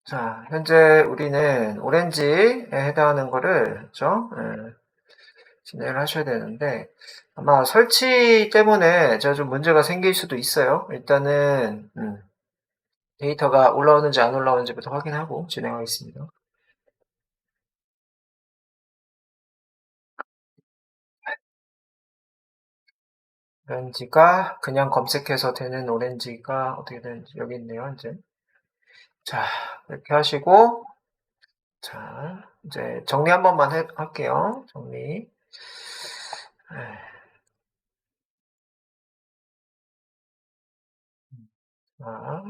자, 현재 우리는 오렌지에 해당하는 거를, 그죠? 진행을 하셔야 되는데, 아마 설치 때문에 제가 좀 문제가 생길 수도 있어요. 일단은, 데이터가 올라오는지 안 올라오는지부터 확인하고 진행하겠습니다. 오렌지가 그냥 검색해서 되는 오렌지가 어떻게 되는지 여기 있네요, 이제. 자, 이렇게 하시고, 자, 이제 정리 한 번만 할게요. 정리. 자,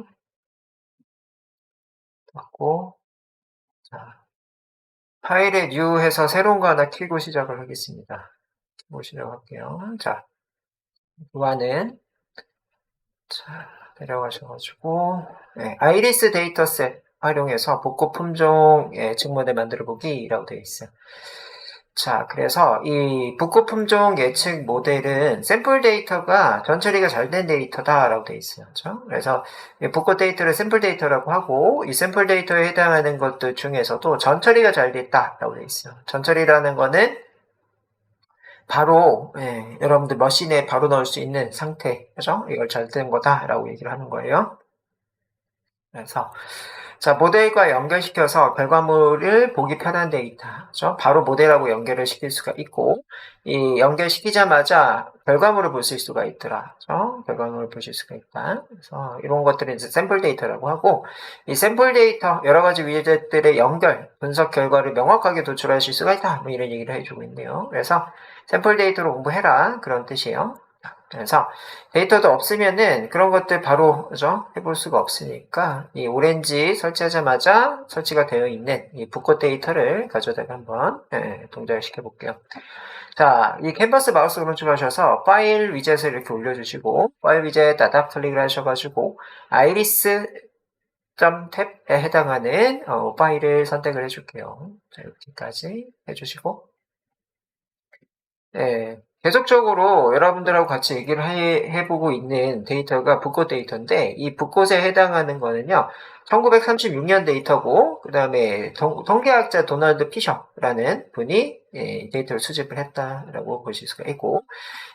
닫고, 자, 파일에 new 해서 새로운 거 하나 키고 시작을 하겠습니다. 보시려고 할게요. 자, 우아는, 자, 내려가셔가지고, 네, 아이리스 데이터셋 활용해서 복고 품종의 측모델 만들어 보기라고 되어 있어요. 자, 그래서 이 복고 품종 예측 모델은 샘플 데이터가 전처리가 잘 된 데이터다라고 되어 있어요. 그렇죠? 그래서 이 복고 데이터를 샘플 데이터라고 하고 이 샘플 데이터에 해당하는 것들 중에서도 전처리가 잘 됐다라고 되어 있어요. 전처리라는 거는 바로 여러분들 머신에 바로 넣을 수 있는 상태, 그죠? 이걸 잘 된 거다라고 얘기를 하는 거예요. 그래서 자, 모델과 연결시켜서 결과물을 보기 편한 데이터, 그죠? 바로 모델하고 연결을 시킬 수가 있고, 이 연결시키자마자 결과물을 보실 수가 있더라, 그죠? 결과물을 보실 수가 있다. 그래서 이런 것들을 이제 샘플 데이터라고 하고, 이 샘플 데이터, 여러 가지 위젯들의 연결, 분석 결과를 명확하게 도출하실 수가 있다. 뭐 이런 얘기를 해주고 있네요. 그래서 샘플 데이터로 공부해라. 그런 뜻이에요. 그래서 데이터도 없으면은 그런 것들 바로 그죠? 해볼 수가 없으니까 이 오렌지 설치하자마자 설치가 되어 있는 이 붓꽃 데이터를 가져다가 한번 동작을 시켜볼게요. 자, 이 캔버스 마우스 오른쪽 하셔서 파일 위젯을 이렇게 올려주시고 파일 위젯 따닥 클릭을 하셔가지고 아이리스 탭에 해당하는 파일을 선택을 해줄게요. 자, 여기까지 해주시고 계속적으로 여러분들하고 같이 얘기를 해보고 있는 데이터가 붓꽃 데이터인데 이 붓꽃에 해당하는 거는요 1936년 데이터고 그 다음에 통계학자 도널드 피셔라는 분이 데이터를 수집을 했다라고 보실 수가 있고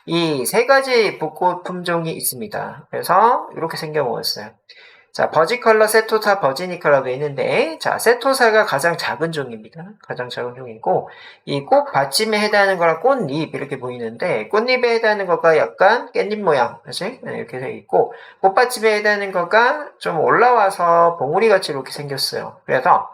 이 세 가지 붓꽃 품종이 있습니다. 그래서 이렇게 생겨먹었어요. 자, 버지컬러, 세토사, 버지니카라고 있는데, 자, 세토사가 가장 작은 종입니다. 가장 작은 종이고, 이 꽃 받침에 해당하는 거랑 꽃잎 이렇게 보이는데, 꽃잎에 해당하는 거가 약간 깻잎 모양, 그치? 이렇게 되어 있고, 꽃 받침에 해당하는 거가 좀 올라와서 봉우리 같이 이렇게 생겼어요. 그래서,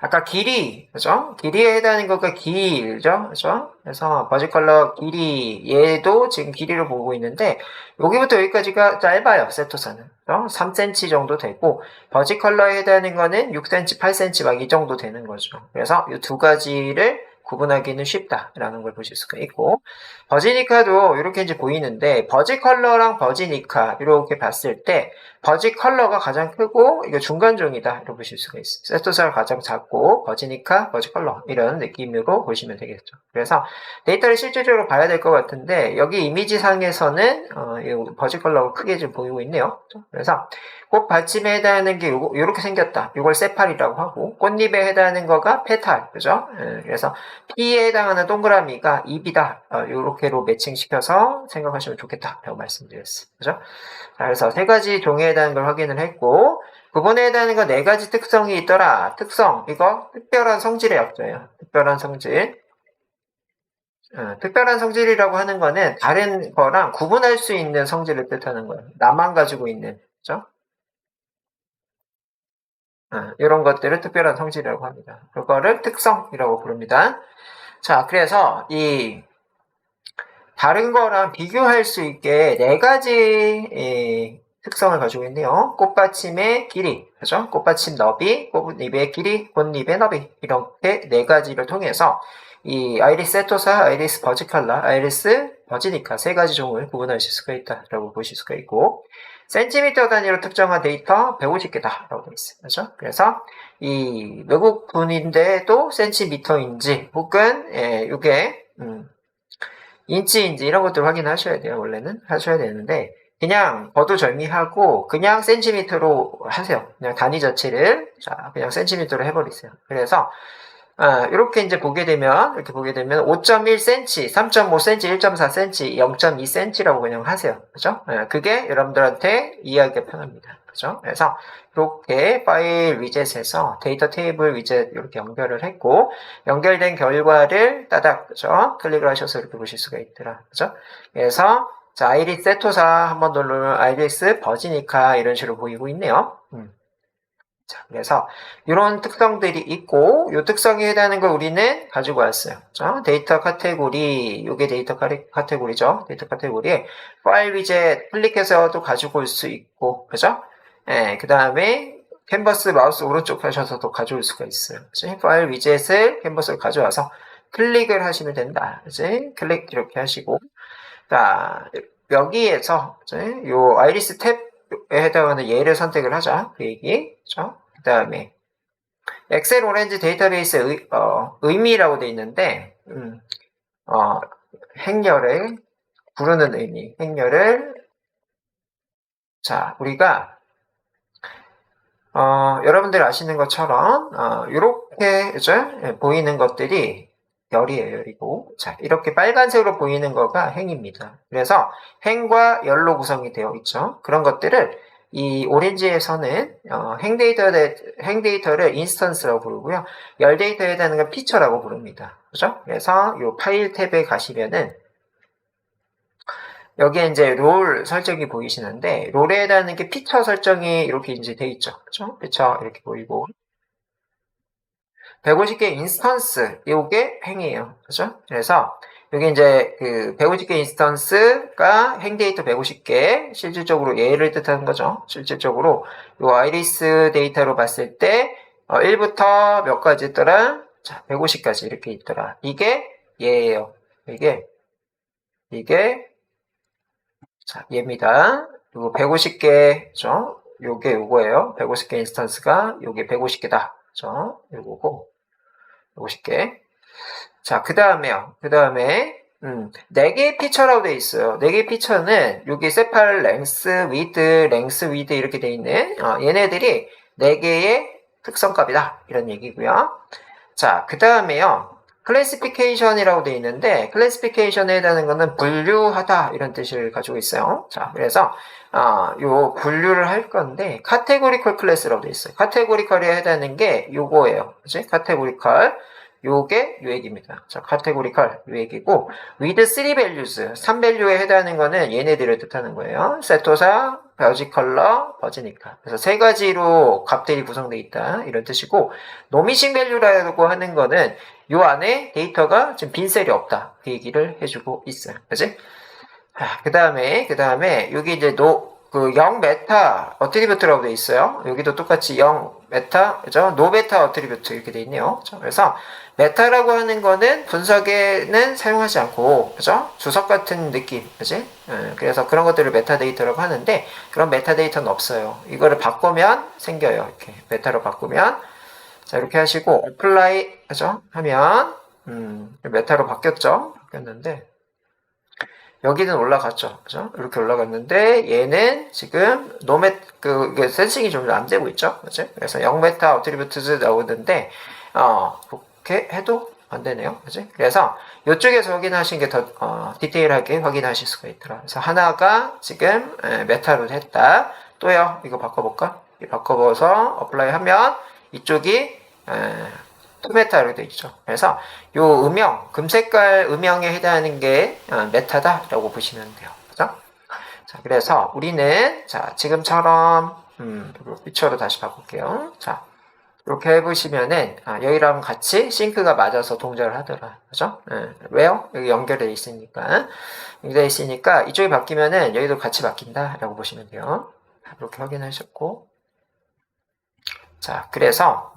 아까 길이, 그죠? 길이에 해당하는 거가 길죠? 그죠? 그래서 버지컬러 길이, 얘도 지금 길이를 보고 있는데, 여기부터 여기까지가 짧아요, 세토사는. 3cm 정도 되고, 버지컬러에 해당하는 거는 6cm, 8cm 막 이 정도 되는 거죠. 그래서 이 두 가지를 구분하기는 쉽다라는 걸 보실 수가 있고, 버지니카도 이렇게 이제 보이는데, 버지컬러랑 버지니카, 이렇게 봤을 때, 버지컬러가 가장 크고, 이거 중간종이다. 이렇게 보실 수가 있어요. 세토사가 가장 작고, 버지니카, 버지컬러. 이런 느낌으로 보시면 되겠죠. 그래서 데이터를 실질적으로 봐야 될 것 같은데, 여기 이미지상에서는, 버지컬러가 크게 좀 보이고 있네요. 그래서 꽃 받침에 해당하는 게 요렇게 생겼다. 이걸 세팔이라고 하고, 꽃잎에 해당하는 거가 페탈. 그죠? 그래서 P에 해당하는 동그라미가 잎이다. 요렇게로 매칭시켜서 생각하시면 좋겠다라고 말씀드렸어요. 그죠? 자, 그래서 세 가지 종에 해당하는 걸 확인을 했고, 구분에 해당하는 거 네 가지 특성이 있더라. 특성, 이거 특별한 성질의 약자예요. 특별한 성질. 특별한 성질이라고 하는 거는 다른 거랑 구분할 수 있는 성질을 뜻하는 거예요. 나만 가지고 있는, 그죠? 이런 것들을 특별한 성질이라고 합니다. 그거를 특성이라고 부릅니다. 자, 그래서 이 다른 거랑 비교할 수 있게 네 가지 특성을 가지고 있네요. 꽃받침의 길이, 그죠? 꽃받침 너비, 꽃잎의 길이, 꽃잎의 너비 이렇게 네 가지를 통해서 이 아이리스 세토사, 아이리스 버지칼라, 아이리스 버지니카 세 가지 종을 구분하실 수가 있다라고 보실 수가 있고 센티미터 단위로 특정한 데이터 150개다라고 되어 있어요. 그죠? 그래서 이 외국 분인데도 센티미터인지 혹은 이게 인치인지 이런 것들 확인하셔야 돼요. 원래는 하셔야 되는데 그냥 거두절미하고 그냥 센티미터로 하세요. 그냥 단위 자체를 자 그냥 센티미터로 해버리세요. 그래서 이렇게 이제 보게 되면 5.1cm, 3.5cm, 1.4cm, 0.2cm라고 그냥 하세요. 그죠? 그게 여러분들한테 이해하기가 편합니다. 그죠? 그래서 이렇게 파일 위젯에서 데이터 테이블 위젯 이렇게 연결을 했고 연결된 결과를 따닥 그죠? 클릭을 하셔서 이렇게 보실 수가 있더라. 그죠? 그래서 자, 아이리스 세토사 한번 누르면 아이리스 버지니카 이런 식으로 보이고 있네요. 자, 그래서 이런 특성들이 있고 이 특성에 해당하는 걸 우리는 가지고 왔어요. 자, 데이터 카테고리, 이게 데이터 카테고리죠. 데이터 카테고리에 파일 위젯 클릭해서도 가지고 올 수 있고, 그죠? 그 다음에 캔버스 마우스 오른쪽 하셔서도 가져올 수가 있어요. 그치? 파일 위젯을 캔버스로 가져와서 클릭을 하시면 된다. 그치? 클릭 이렇게 하시고, 자, 여기에서 이 아이리스 탭에 해당하는 예를 선택을 하자. 그 얘기. 그 다음에 엑셀 오렌지 데이터베이스 의미라고 되어 있는데 행렬을 부르는 의미. 행렬을 자 우리가 여러분들 아시는 것처럼 이렇게 보이는 것들이 열이에요. 열이고 자 이렇게 빨간색으로 보이는 거가 행입니다. 그래서 행과 열로 구성이 되어 있죠. 그런 것들을 이 오렌지에서는 행 데이터를 인스턴스라고 부르고요. 열 데이터에 해당하는 건 피처라고 부릅니다. 그죠? 그래서 이 파일 탭에 가시면은 여기에 이제 롤 설정이 보이시는데 롤에 해당하는 게 피처 설정이 이렇게 이제 돼 있죠. 그죠? 피처 이렇게 보이고 150개 인스턴스 이게 행이에요. 그죠? 그래서 여기 이제 그 150개 인스턴스가 행 데이터 150개 실질적으로 얘를 뜻하는 거죠. 실질적으로 이 아이리스 데이터로 봤을 때 1부터 몇 가지 있더라? 자, 150까지 이렇게 있더라. 이게 얘예요. 이게 자, 얘입니다. 그리고 150개죠. 요게 요거예요. 150개 인스턴스가 요게 150개다. 그죠? 요거고 150개. 자, 그 다음에요. 4개의 피처라고 되어 있어요. 4개의 피처는 여기 세팔, 랭스, 위드 이렇게 되어 있는 얘네들이 4개의 특성값이다. 이런 얘기고요. 자, 그 다음에요. 클래시피케이션이라고 되어 있는데 클래시피케이션에 해당하는 거는 분류하다 이런 뜻을 가지고 있어요. 자, 그래서 요 분류를 할 건데 카테고리컬 클래스라고 되어 있어요. 카테고리컬에 해당하는 게 요거예요. 그치? 카테고리컬 요게 요 얘기입니다. 자, 카테고리컬 요 얘기고 with 3 values 3밸류에 해당하는 거는 얘네들을 뜻하는 거예요. 세토사, 버지컬러, 버지니까. 그래서 3가지로 값들이 구성되어 있다 이런 뜻이고 노미싱 밸류라고 하는 거는 요 안에 데이터가 지금 빈 셀이 없다 그 얘기를 해주고 있어요. 그치? 그 다음에 여기 이제 0 메타 어트리뷰트라고 되어 있어요. 여기도 똑같이 0 메타, 그죠? 노 메타 어트리뷰트 이렇게 되어 있네요. 그래서 메타라고 하는 거는 분석에는 사용하지 않고, 그죠? 주석 같은 느낌, 그지? 그래서 그런 것들을 메타데이터라고 하는데, 그런 메타데이터는 없어요. 이거를 바꾸면 생겨요. 이렇게 메타로 바꾸면. 자, 이렇게 하시고, 어플라이, 그죠? 하면, 메타로 바뀌었는데, 여기는 올라갔죠. 그죠? 이렇게 올라갔는데, 얘는 지금, 이게 센싱이 좀 안 되고 있죠. 그죠? 그래서 0메타 어트리뷰트즈 나오는데, 그렇게 해도 안 되네요. 그죠? 그래서, 이쪽에서 확인하신 게 더, 디테일하게 확인하실 수가 있더라. 그래서 하나가 지금, 메타로 했다. 또요, 이거 바꿔볼까? 바꿔봐서, 어플라이 하면, 이쪽이, 투메타 이렇게 되어 있죠. 그래서 요 음영, 금색깔 음영에 해당하는 게 메타다라고 보시면 돼요. 그죠? 자, 그래서 우리는 자, 지금처럼 피처로 다시 바꿀게요. 자, 이렇게 해보시면은 여기랑 같이 싱크가 맞아서 동작을 하더라. 그죠? 왜요? 여기 연결되어 있으니까. 연결되어 있으니까 이쪽이 바뀌면은 여기도 같이 바뀐다라고 보시면 돼요. 이렇게 확인하셨고. 자, 그래서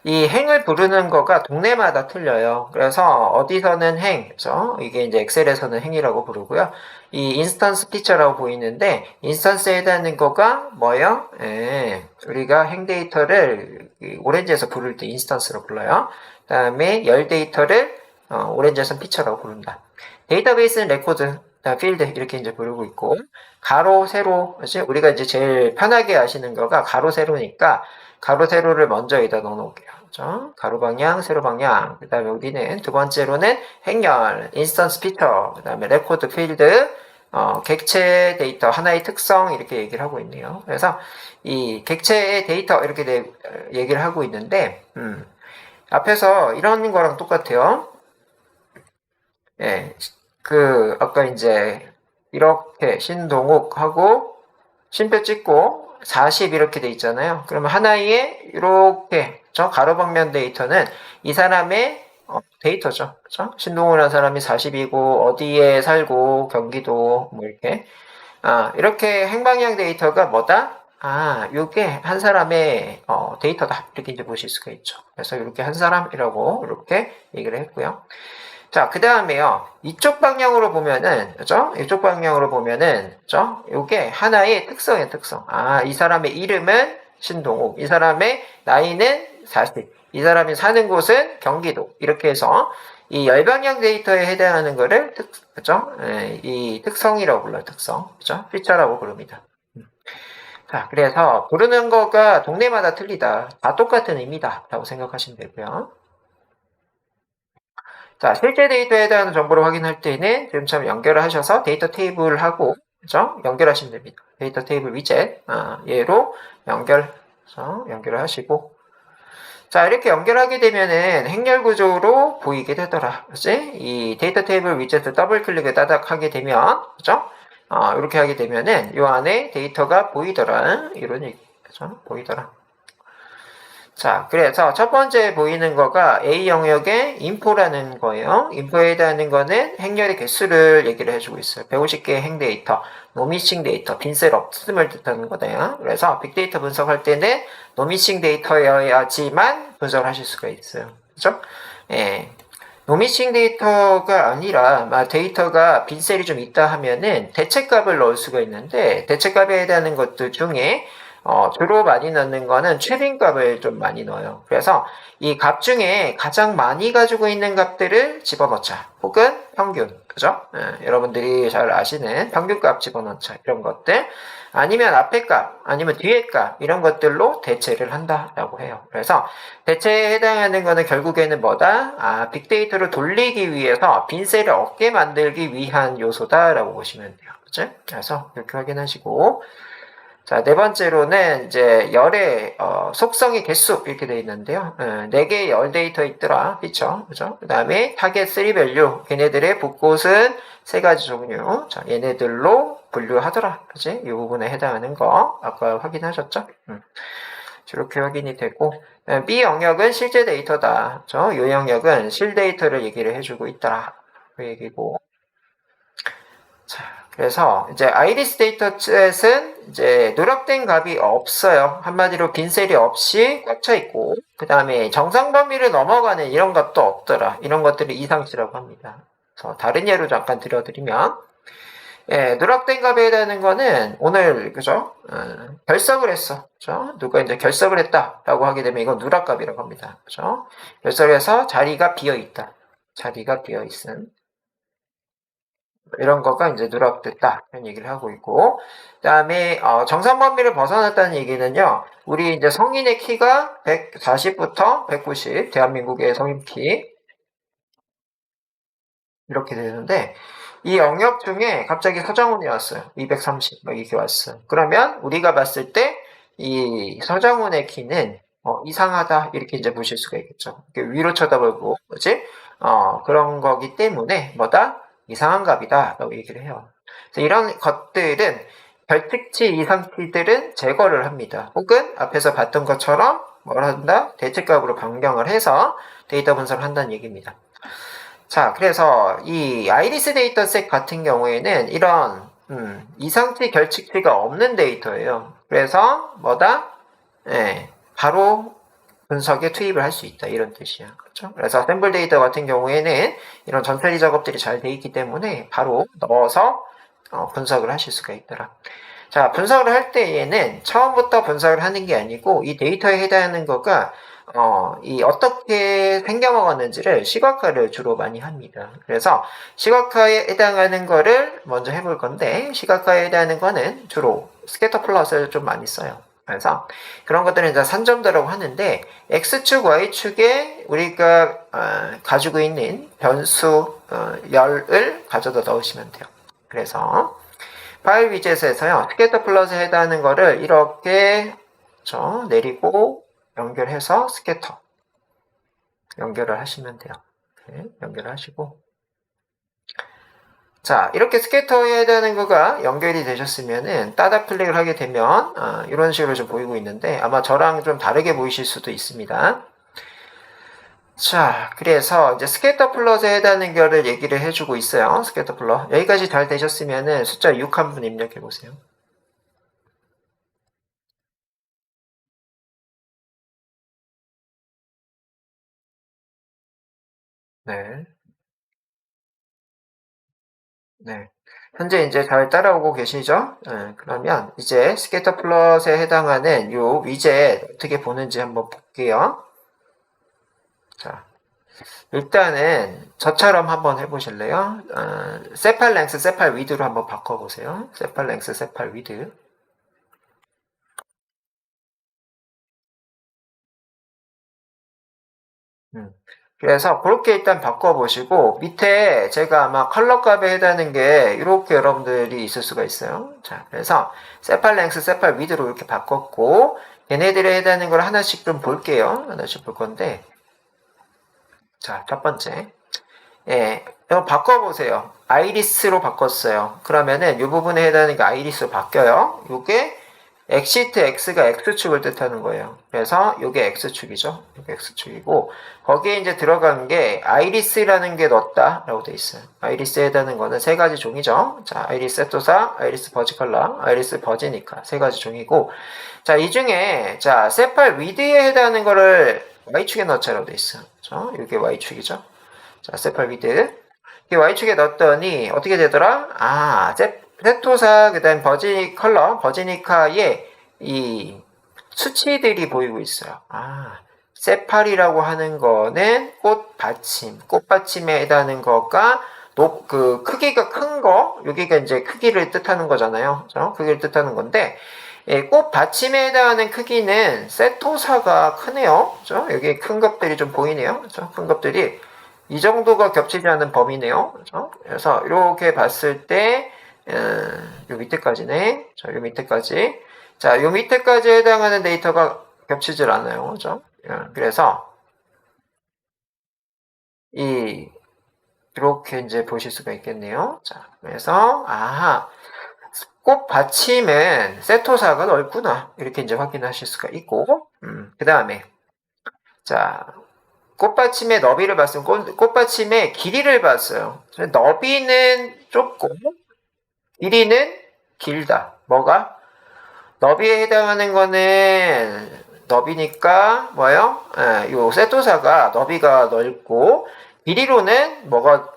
이 행을 부르는 거가 동네마다 틀려요. 그래서 어디서는 행, 그래서 이게 이제 엑셀에서는 행이라고 부르고요. 이 인스턴스 피처라고 보이는데 인스턴스에 해당하는 거가 뭐예요? 우리가 행 데이터를 오렌지에서 부를 때 인스턴스로 불러요. 그 다음에 열 데이터를 오렌지에서는 피처라고 부른다. 데이터베이스는 레코드, 그다음 필드 이렇게 이제 부르고 있고 가로 세로 그렇지? 우리가 이제 제일 편하게 아시는 거가 가로 세로니까 가로 세로를 먼저 여기다 넣어 놓을게요. 그렇죠? 가로 방향, 세로 방향. 그다음에 여기는 두 번째로는 행렬, 인스턴스 피처, 그다음에 레코드 필드, 객체 데이터 하나의 특성 이렇게 얘기를 하고 있네요. 그래서 이 객체의 데이터 이렇게 얘기를 하고 있는데 앞에서 이런 거랑 똑같아요. 예, 아까 이제 이렇게 신동욱하고 쉼표 찍고 40 이렇게 돼 있잖아요. 그러면 하나의 이렇게 저 가로 방면 데이터는 이 사람의 데이터죠. 그죠? 신동욱이라는 사람이 40이고 어디에 살고 경기도 뭐 이렇게 이렇게 행방향 데이터가 뭐다? 요게 한 사람의 데이터다. 이렇게 이제 보실 수가 있죠. 그래서 이렇게 한 사람이라고 이렇게 얘기를 했고요. 자, 그 다음에요. 이쪽 방향으로 보면은, 그죠? 이쪽 방향으로 보면은, 그죠? 요게 하나의 특성이에요, 특성. 이 사람의 이름은 신동욱. 이 사람의 나이는 40. 이 사람이 사는 곳은 경기도. 이렇게 해서 이 열방향 데이터에 해당하는 거를 그죠? 이 특성이라고 불러요, 특성. 그죠? 피처라고 부릅니다. 자, 그래서 부르는 거가 동네마다 틀리다. 다 똑같은 의미다. 라고 생각하시면 되고요. 자, 실제 데이터에 대한 정보를 확인할 때는 지금처럼 연결을 하셔서 데이터 테이블하고, 그죠? 연결하시면 됩니다. 데이터 테이블 위젯, 얘로 연결을 하시고, 자, 이렇게 연결하게 되면은 행렬 구조로 보이게 되더라. 그치? 이 데이터 테이블 위젯을 더블 클릭을 따닥 하게 되면, 그죠? 이렇게 하게 되면은 요 안에 데이터가 보이더라. 이런 얘기, 그죠? 보이더라. 자, 그래서 첫 번째 보이는 거가 A 영역의 인포라는 거예요. 인포에 해당하는 거는 행렬의 개수를 얘기를 해주고 있어요. 150개의 행 데이터, 노미싱 데이터, 빈셀 없음을 뜻하는 거다. 그래서 빅데이터 분석할 때는 노미싱 데이터여야지만 분석을 하실 수가 있어요. 그죠? 예. 노미싱 데이터가 아니라 데이터가 빈셀이 좀 있다 하면은 대체값을 넣을 수가 있는데 대체값에 해당하는 것들 중에 주로 많이 넣는 거는 최빈값을 좀 많이 넣어요. 그래서 이 값 중에 가장 많이 가지고 있는 값들을 집어넣자. 혹은 평균. 그죠? 여러분들이 잘 아시는 평균값 집어넣자. 이런 것들. 아니면 앞에 값, 아니면 뒤에 값, 이런 것들로 대체를 한다라고 해요. 그래서 대체에 해당하는 거는 결국에는 뭐다? 빅데이터를 돌리기 위해서 빈셀을 얻게 만들기 위한 요소다라고 보시면 돼요. 그죠? 그래서 이렇게 확인하시고. 자, 네 번째로는 이제 열의 속성의 개수 이렇게 되어 있는데요. 4개의 열 데이터 있더라. 그쵸? 그죠? 그 다음에 타겟 3 밸류. 걔네들의 붓곳은 3가지 종류. 자, 얘네들로 분류하더라. 그지? 이 부분에 해당하는 거 아까 확인하셨죠? 이렇게 확인이 되고 B 영역은 실제 데이터다. 이 영역은 실 데이터를 얘기를 해주고 있더라. 그 얘기고. 자, 그래서 이제 아이리스 데이터셋은 이제 누락된 값이 없어요. 한마디로 빈셀이 없이 꽉 차 있고, 그 다음에 정상 범위를 넘어가는 이런 값도 없더라. 이런 것들을 이상치라고 합니다. 그래서 다른 예로 잠깐 들려드리면, 누락된 값에 해당하는 거는 오늘 그죠? 결석을 했어. 그죠? 누가 이제 결석을 했다라고 하게 되면 이건 누락값이라고 합니다. 그죠? 결석을 해서 자리가 비어 있다. 자리가 비어 있음. 이런 거가 이제 누락됐다. 이런 얘기를 하고 있고. 그 다음에, 정상 범위를 벗어났다는 얘기는요, 우리 이제 성인의 키가 140부터 190, 대한민국의 성인 키. 이렇게 되는데, 이 영역 중에 갑자기 서장훈이 왔어요. 230, 막 이렇게 왔어요. 그러면 우리가 봤을 때, 이 서장훈의 키는, 이상하다. 이렇게 이제 보실 수가 있겠죠. 이렇게 위로 쳐다보고, 뭐지? 그런 거기 때문에, 뭐다? 이상한 값이다 라고 얘기를 해요. 그래서 이런 것들은 별특치 이상치들은 제거를 합니다. 혹은 앞에서 봤던 것처럼 뭘 한다? 대체값으로 변경을 해서 데이터 분석을 한다는 얘기입니다. 자, 그래서 이 아이리스 데이터셋 같은 경우에는 이런 이상치 결칙치가 없는 데이터예요. 그래서 뭐다? 바로 분석에 투입을 할 수 있다. 이런 뜻이야. 그렇죠? 그래서 샘플 데이터 같은 경우에는 이런 전처리 작업들이 잘 돼 있기 때문에 바로 넣어서 분석을 하실 수가 있더라. 자, 분석을 할 때에는 처음부터 분석을 하는 게 아니고 이 데이터에 해당하는 거가 이 어떻게 생겨먹었는지를 시각화를 주로 많이 합니다. 그래서 시각화에 해당하는 거를 먼저 해볼 건데, 시각화에 해당하는 거는 주로 스캐터 플롯을 좀 많이 써요. 그래서 그런 것들은 이제 산점도라고 하는데, X축, Y축에 우리가 가지고 있는 변수 열을 가져다 넣으시면 돼요. 그래서 파일 위젯에서요, 스캐터 플롯에 해당하는 거를 이렇게 내리고 연결해서 스캐터 연결을 하시면 돼요. 네, 연결을 하시고, 자, 이렇게 스캐터에 해당하는 거가 연결이 되셨으면은 따닥 클릭을 하게 되면 이런 식으로 좀 보이고 있는데, 아마 저랑 좀 다르게 보이실 수도 있습니다. 자, 그래서 이제 스캐터 플롯에 해당하는 거를 얘기를 해주고 있어요. 스캐터 플롯. 여기까지 잘 되셨으면은 숫자 6 한번 입력해 보세요. 네. 네. 현재 이제 잘 따라오고 계시죠? 네, 그러면 이제 스캐터 플롯에 해당하는 요 위젯 어떻게 보는지 한번 볼게요. 자, 일단은 저처럼 한번 해보실래요? 세팔 랭스, 세팔 위드로 한번 바꿔보세요. 세팔 랭스, 세팔 위드. 그래서 그렇게 일단 바꿔보시고 밑에 제가 아마 컬러 값에 해당하는 게 이렇게 여러분들이 있을 수가 있어요. 자, 그래서 세팔 랭스, 세팔 위드로 이렇게 바꿨고 얘네들에 해당하는 걸 하나씩 좀 볼게요. 하나씩 볼 건데, 자, 첫 번째, 예, 이거 바꿔보세요. 아이리스로 바꿨어요. 그러면은 이 부분에 해당하는 게 아이리스로 바뀌어요. 이게 엑시트 X가 X축을 뜻하는 거예요. 그래서 이게 X축이죠. 이게 X축이고, 거기에 이제 들어간 게 아이리스라는 게 넣었다라고 돼 있어요. 아이리스에 해당하는 거는 세 가지 종이죠. 자, 아이리스 세토사, 아이리스 버지 컬러, 아이리스 버지니까 세 가지 종이고, 자, 이 중에, 자, 세팔 위드에 해당하는 거를 Y축에 넣자라고 돼 있어요. 그렇죠? 이게 Y축이죠. 자, 세팔 위드. 이 Y축에 넣었더니 어떻게 되더라? 세토사, 그 다음 버지 컬러, 버지니카의 이 수치들이 보이고 있어요. 세팔이라고 하는 거는 꽃받침에 해당하는 거가 크기가 큰 거, 여기가 이제 크기를 뜻하는 거잖아요. 그렇죠? 크기를 뜻하는 건데, 꽃받침에 해당하는 크기는 세토사가 크네요. 그렇죠? 여기 큰 것들이 좀 보이네요. 그렇죠? 큰 것들이 이 정도가 겹치지 않은 범위네요. 그렇죠? 그래서 이렇게 봤을 때, 요 밑에까지네. 자, 요 밑에까지. 자, 요 밑에까지 해당하는 데이터가 겹치질 않아요. 그죠? 그래서, 이렇게 이제 보실 수가 있겠네요. 자, 그래서, 꽃 받침은 세토사가 넓구나. 이렇게 이제 확인하실 수가 있고, 그 다음에, 자, 꽃받침의 너비를 봤으면 꽃받침의 길이를 봤어요. 너비는 좁고, 길이는 길다. 뭐가? 너비에 해당하는 거는 너비니까 뭐요? 요 세토사가 너비가 넓고 길이로는 뭐가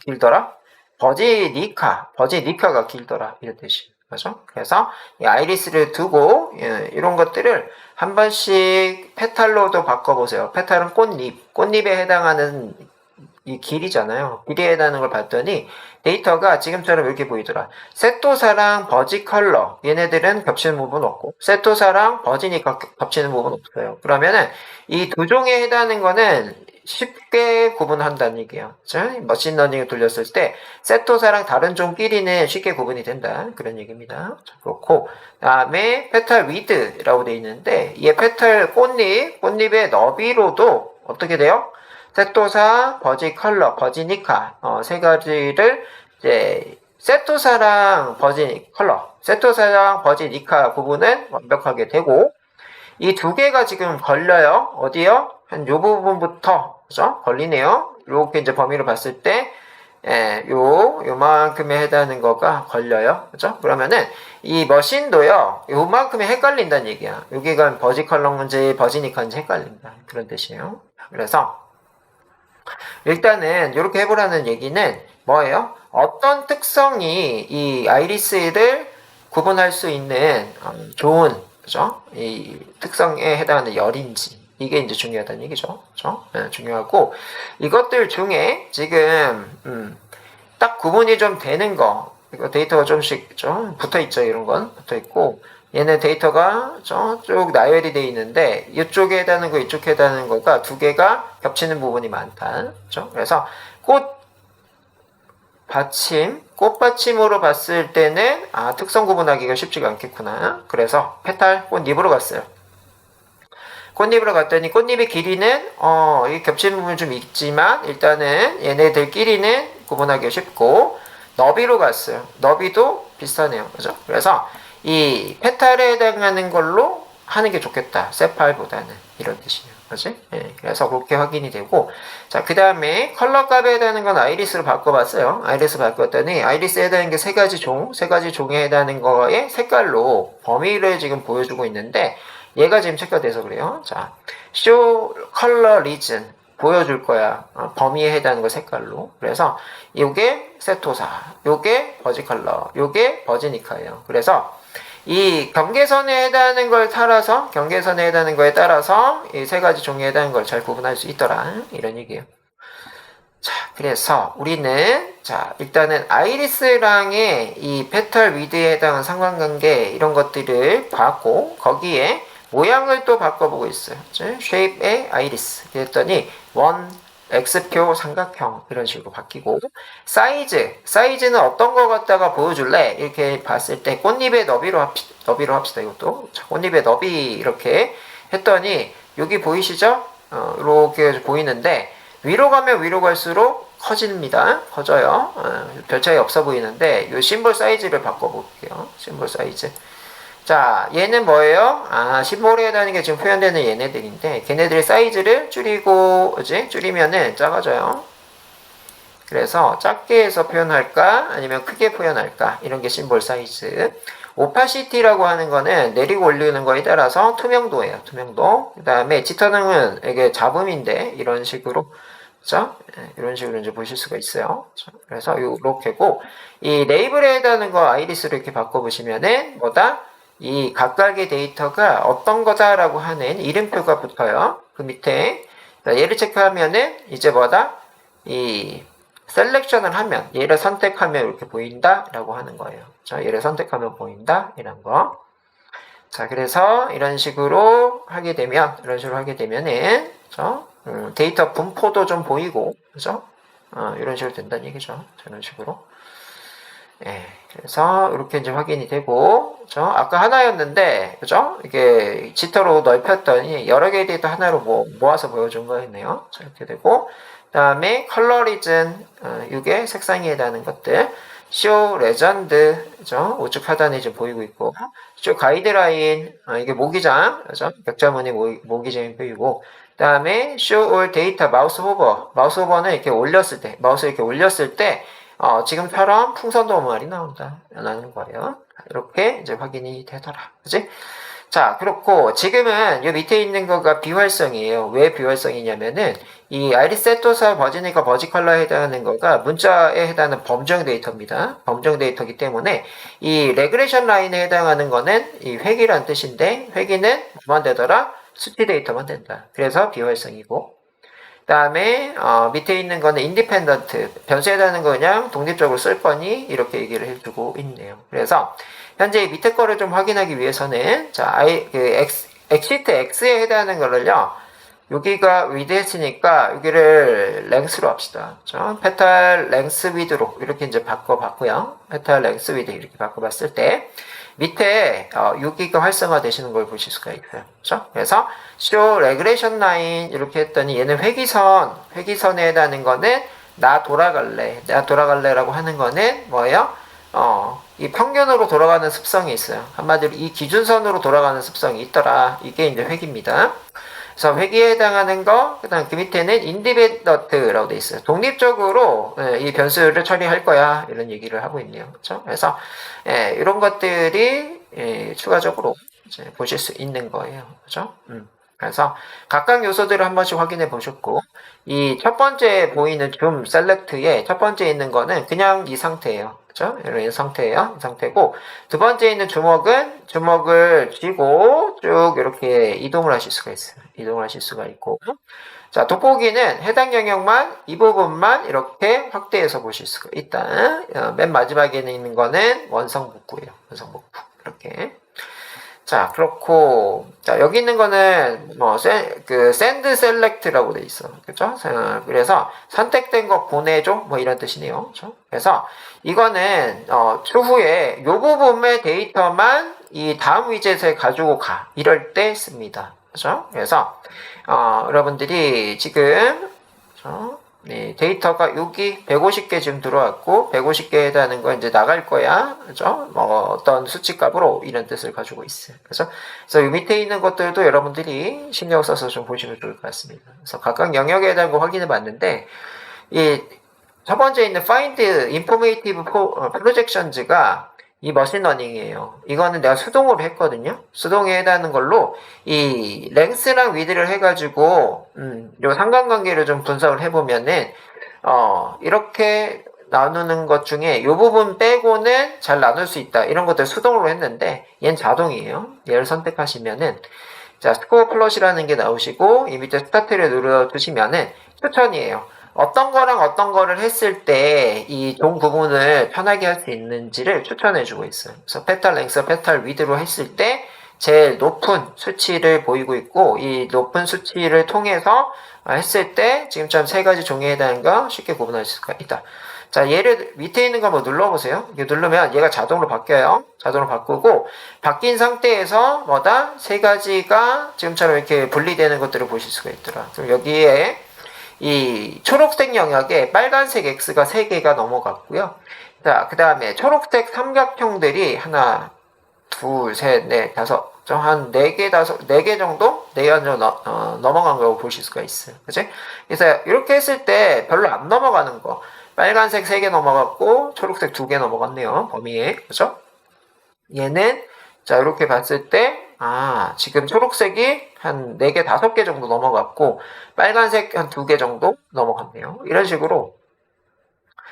길더라? 버지니카가 길더라 이런 뜻이 그죠? 그래서 이 아이리스를 두고 이런 것들을 한 번씩 페탈로도 바꿔보세요. 페탈은 꽃잎에 해당하는 이 길이잖아요. 길이에 해당하는 걸 봤더니 데이터가 지금처럼 이렇게 보이더라. 세토사랑 버지 컬러 얘네들은 겹치는 부분 없고 세토사랑 버지니까 겹치는 부분 없어요. 그러면은 이 두 종에 해당하는 거는 쉽게 구분한다는 얘기예요. 머신러닝을 돌렸을 때 세토사랑 다른 종끼리는 쉽게 구분이 된다. 그런 얘기입니다. 그렇고 다음에 페탈 위드라고 되어 있는데 이 페탈 꽃잎의 너비로도 어떻게 돼요? 세토사, 버지 컬러, 버지니카 세 가지를 이제 세토사랑 버지 컬러, 세토사랑 버지니카 부분은 완벽하게 되고 이 두 개가 지금 걸려요. 어디요? 한 요 부분부터 그죠? 걸리네요. 이렇게 이제 범위를 봤을 때 요만큼에 해당하는 거가 걸려요. 그죠? 그러면은 이 머신도요. 요만큼에 헷갈린다는 얘기야. 여기가 버지 컬러인지 버지니카인지 헷갈린다. 그런 뜻이에요. 그래서 일단은 이렇게 해보라는 얘기는 뭐예요? 어떤 특성이 이 아이리스를 구분할 수 있는 좋은 그죠? 이 특성에 해당하는 열인지 이게 이제 중요하다는 얘기죠. 그렇죠? 네, 중요하고 이것들 중에 지금 딱 구분이 좀 되는 거, 이거 데이터가 좀씩 좀 붙어 있죠. 이런 건 붙어 있고 얘는 데이터가 저쪽 나열이 돼 있는데 이쪽에 해당하는 거 이쪽에 해당하는 거가 두 개가 겹치는 부분이 많다. 그렇죠? 그래서 꽃받침으로 봤을 때는 특성 구분하기가 쉽지가 않겠구나. 그래서 페탈 꽃잎으로 갔어요. 꽃잎으로 갔더니 꽃잎의 길이는 이 겹치는 부분이 좀 있지만 일단은 얘네들끼리는 구분하기가 쉽고 너비로 갔어요. 너비도 비슷하네요. 그죠? 그래서 이 페탈에 해당하는 걸로 하는 게 좋겠다. 세팔보다는 이런 뜻이에요. 그렇지? 예, 그래서 그렇게 확인이 되고 자, 그 다음에 컬러 값에 해당하는 건 아이리스로 바꿔봤어요. 아이리스 바꿨더니 아이리스에 해당하는 게 세 가지 종에 해당하는 거에 색깔로 범위를 지금 보여주고 있는데 얘가 지금 체크돼서 그래요. 자, show color region 보여줄 거야. 범위에 해당하는 거 색깔로. 그래서 요게 세토사, 요게 버지 컬러, 요게 버지니카예요. 그래서 이 경계선에 해당하는 걸 따라서 경계선에 해당하는 거에 따라서 이 세 가지 종에 해당하는 걸 잘 구분할 수 있더라. 이런 얘기예요. 자, 그래서 우리는 자, 일단은 아이리스랑의 이 페탈 위드에 해당하는 상관관계 이런 것들을 봤고 거기에 모양을 또 바꿔보고 있어요. shape의 아이리스 그랬더니 원 X표 삼각형 이런 식으로 바뀌고 사이즈는 어떤 거 갖다가 보여줄래? 이렇게 봤을 때 꽃잎의 너비로 합시다. 이것도 자, 꽃잎의 너비 이렇게 했더니 여기 보이시죠? 이렇게 보이는데 위로 가면 위로 갈수록 커집니다. 커져요. 별 차이 없어 보이는데 이 심볼 사이즈를 바꿔볼게요. 심볼 사이즈. 자, 얘는 뭐예요? 심볼에 해당하는 게 지금 표현되는 얘네들인데 걔네들의 사이즈를 줄이면은 작아져요. 그래서 작게 해서 표현할까? 아니면 크게 표현할까? 이런 게 심볼 사이즈. 오파시티라고 하는 거는 내리고 올리는 거에 따라서 투명도예요. 투명도. 그 다음에 지터능은 이게 잡음인데 이런 식으로 그죠? 이런 식으로 이제 보실 수가 있어요. 그래서 이렇게고 이 레이블에 해당하는 거 아이리스로 이렇게 바꿔보시면은 뭐다? 이 각각의 데이터가 어떤 거다라고 하는 이름표가 붙어요. 그 밑에 얘를 체크하면은 이제 뭐다? 이 셀렉션을 하면 얘를 선택하면 이렇게 보인다라고 하는 거예요. 자, 얘를 선택하면 보인다 이런 거. 자, 그래서 이런 식으로 하게 되면은 데이터 분포도 좀 보이고 그죠? 이런 식으로 된다는 얘기죠. 이런 식으로. 예, 그래서 이렇게 이제 확인이 되고, 그죠? 아까 하나였는데, 그죠? 이게 지터로 넓혔더니 여러 개의 데이터 하나로 모아서 보여준 거였네요. 자, 이렇게 되고, 그 다음에 컬러리즌, 이게 색상에 해당하는 것들, 쇼 레전드, 그죠? 우측 하단에 지금 보이고 있고, 쇼 가이드라인, 이게 모기장, 그죠? 격자무늬 모기장이 보이고, 그 다음에 쇼 올 데이터 마우스 호버는 이렇게 마우스 이렇게 올렸을 때, 지금처럼 풍선도 오마리 나온다라는 거예요. 이렇게 이제 확인이 되더라. 그지? 자, 그렇고 지금은 이 밑에 있는 거가 비활성이에요. 왜 비활성이냐면은 이 아이리세토사 버지니까 버지컬러에 해당하는 거가 문자에 해당하는 범정 데이터입니다. 범정 데이터이기 때문에 이 레그레션 라인에 해당하는 거는 이 회귀란 뜻인데 회귀는 뭐만 되더라? 수치 데이터만 된다. 그래서 비활성이고 그 다음에 밑에 있는 거는 인디펜던트 변수에 해당하는 거 그냥 독립적으로 쓸 거니 이렇게 얘기를 해주고 있네요. 그래서 현재 밑에 거를 좀 확인하기 위해서는 자 엑시트 X에 해당하는 거를요 여기가 위드 했으니까 여기를 랭스로 합시다. 페탈 랭스 위드로 이렇게 이제 바꿔봤고요. 페탈 랭스 위드 이렇게 바꿔봤을 때 밑에 여기가 활성화 되시는 걸 보실 수가 있어요. 그렇죠? 그래서 show regression line 이렇게 했더니 얘는 회기선에 해당하는 거는 나 돌아갈래라고 하는 거는 뭐예요? 이 평균으로 돌아가는 습성이 있어요. 한마디로 이 기준선으로 돌아가는 습성이 있더라. 이게 이제 회기입니다. 그래서 회기에 해당하는 거, 그 다음 그 밑에는 인디펜던트라고 돼 있어요. 독립적으로 이 변수를 처리할 거야. 이런 얘기를 하고 있네요. 그렇죠? 그래서 이런 것들이 추가적으로 이제 보실 수 있는 거예요. 그렇죠? 그래서 각각 요소들을 한 번씩 확인해 보셨고 이 첫 번째 보이는 줌 셀렉트에 첫 번째 있는 거는 그냥 이 상태예요. 그죠? 이런 상태예요. 이 상태고, 두 번째 있는 주먹은 주먹을 쥐고 쭉 이렇게 이동을 하실 수가 있어요. 이동을 하실 수가 있고. 자, 돋보기는 해당 영역만, 이 부분만 이렇게 확대해서 보실 수가 있다. 맨 마지막에 있는 거는 원성복구예요. 원성복구. 이렇게. 자, 그렇고, 자, 여기 있는 거는, send select라고 돼 있어. 그죠? 그래서, 선택된 거 보내줘? 뭐 이런 뜻이네요. 그죠? 그래서, 이거는, 추후에 요 부분의 데이터만 이 다음 위젯에 가지고 가. 이럴 때 씁니다. 그죠? 그래서, 여러분들이 지금, 네, 데이터가 여기 150개 지금 들어왔고 150개 해당하는 거 이제 나갈 거야. 그죠? 어떤 수치값으로 이런 뜻을 가지고 있어요. 그래서 이 밑에 있는 것들도 여러분들이 신경 써서 좀 보시면 좋을 것 같습니다. 그래서 각각 영역에 대한 거 확인해 봤는데 이 첫 번째 있는 find informative projections가 이 머신러닝이에요. 이거는 내가 수동으로 했거든요. 수동에 해당하는 걸로 이 랭스랑 위드를 해가지고 요 상관관계를 좀 분석을 해보면은 이렇게 나누는 것 중에 이 부분 빼고는 잘 나눌 수 있다. 이런 것들 수동으로 했는데 얘는 자동이에요. 얘를 선택하시면은 자 스코어 플롯이라는 게 나오시고 이 밑에 스타트를 눌러주시면은 추천이에요. 어떤 거랑 어떤 거를 했을 때 이 종 구분을 편하게 할 수 있는지를 추천해주고 있어요. 그래서 페탈 랭스, 페탈 위드로 했을 때 제일 높은 수치를 보이고 있고 이 높은 수치를 통해서 했을 때 지금처럼 세 가지 종에 해당하는 거 쉽게 구분할 수가 있다. 자, 얘를 밑에 있는 거 한번 눌러보세요. 이거 누르면 얘가 자동으로 바뀌어요. 자동으로 바꾸고 바뀐 상태에서 뭐다? 세 가지가 지금처럼 이렇게 분리되는 것들을 보실 수가 있더라. 그럼 여기에 이 초록색 영역에 빨간색 X가 3개가 넘어갔고요. 자, 그 다음에 초록색 삼각형들이 하나, 둘, 셋, 넷, 다섯, 한 4개, 4개 정도? 4개 정도 넘어간 거 보실 수가 있어요. 그치? 그래서 이렇게 했을 때 별로 안 넘어가는 거. 빨간색 3개 넘어갔고, 초록색 2개 넘어갔네요. 범위에. 그죠? 얘는, 자, 이렇게 봤을 때, 지금 초록색이 한 4개, 5개 정도 넘어갔고, 빨간색 한 2개 정도 넘어갔네요. 이런 식으로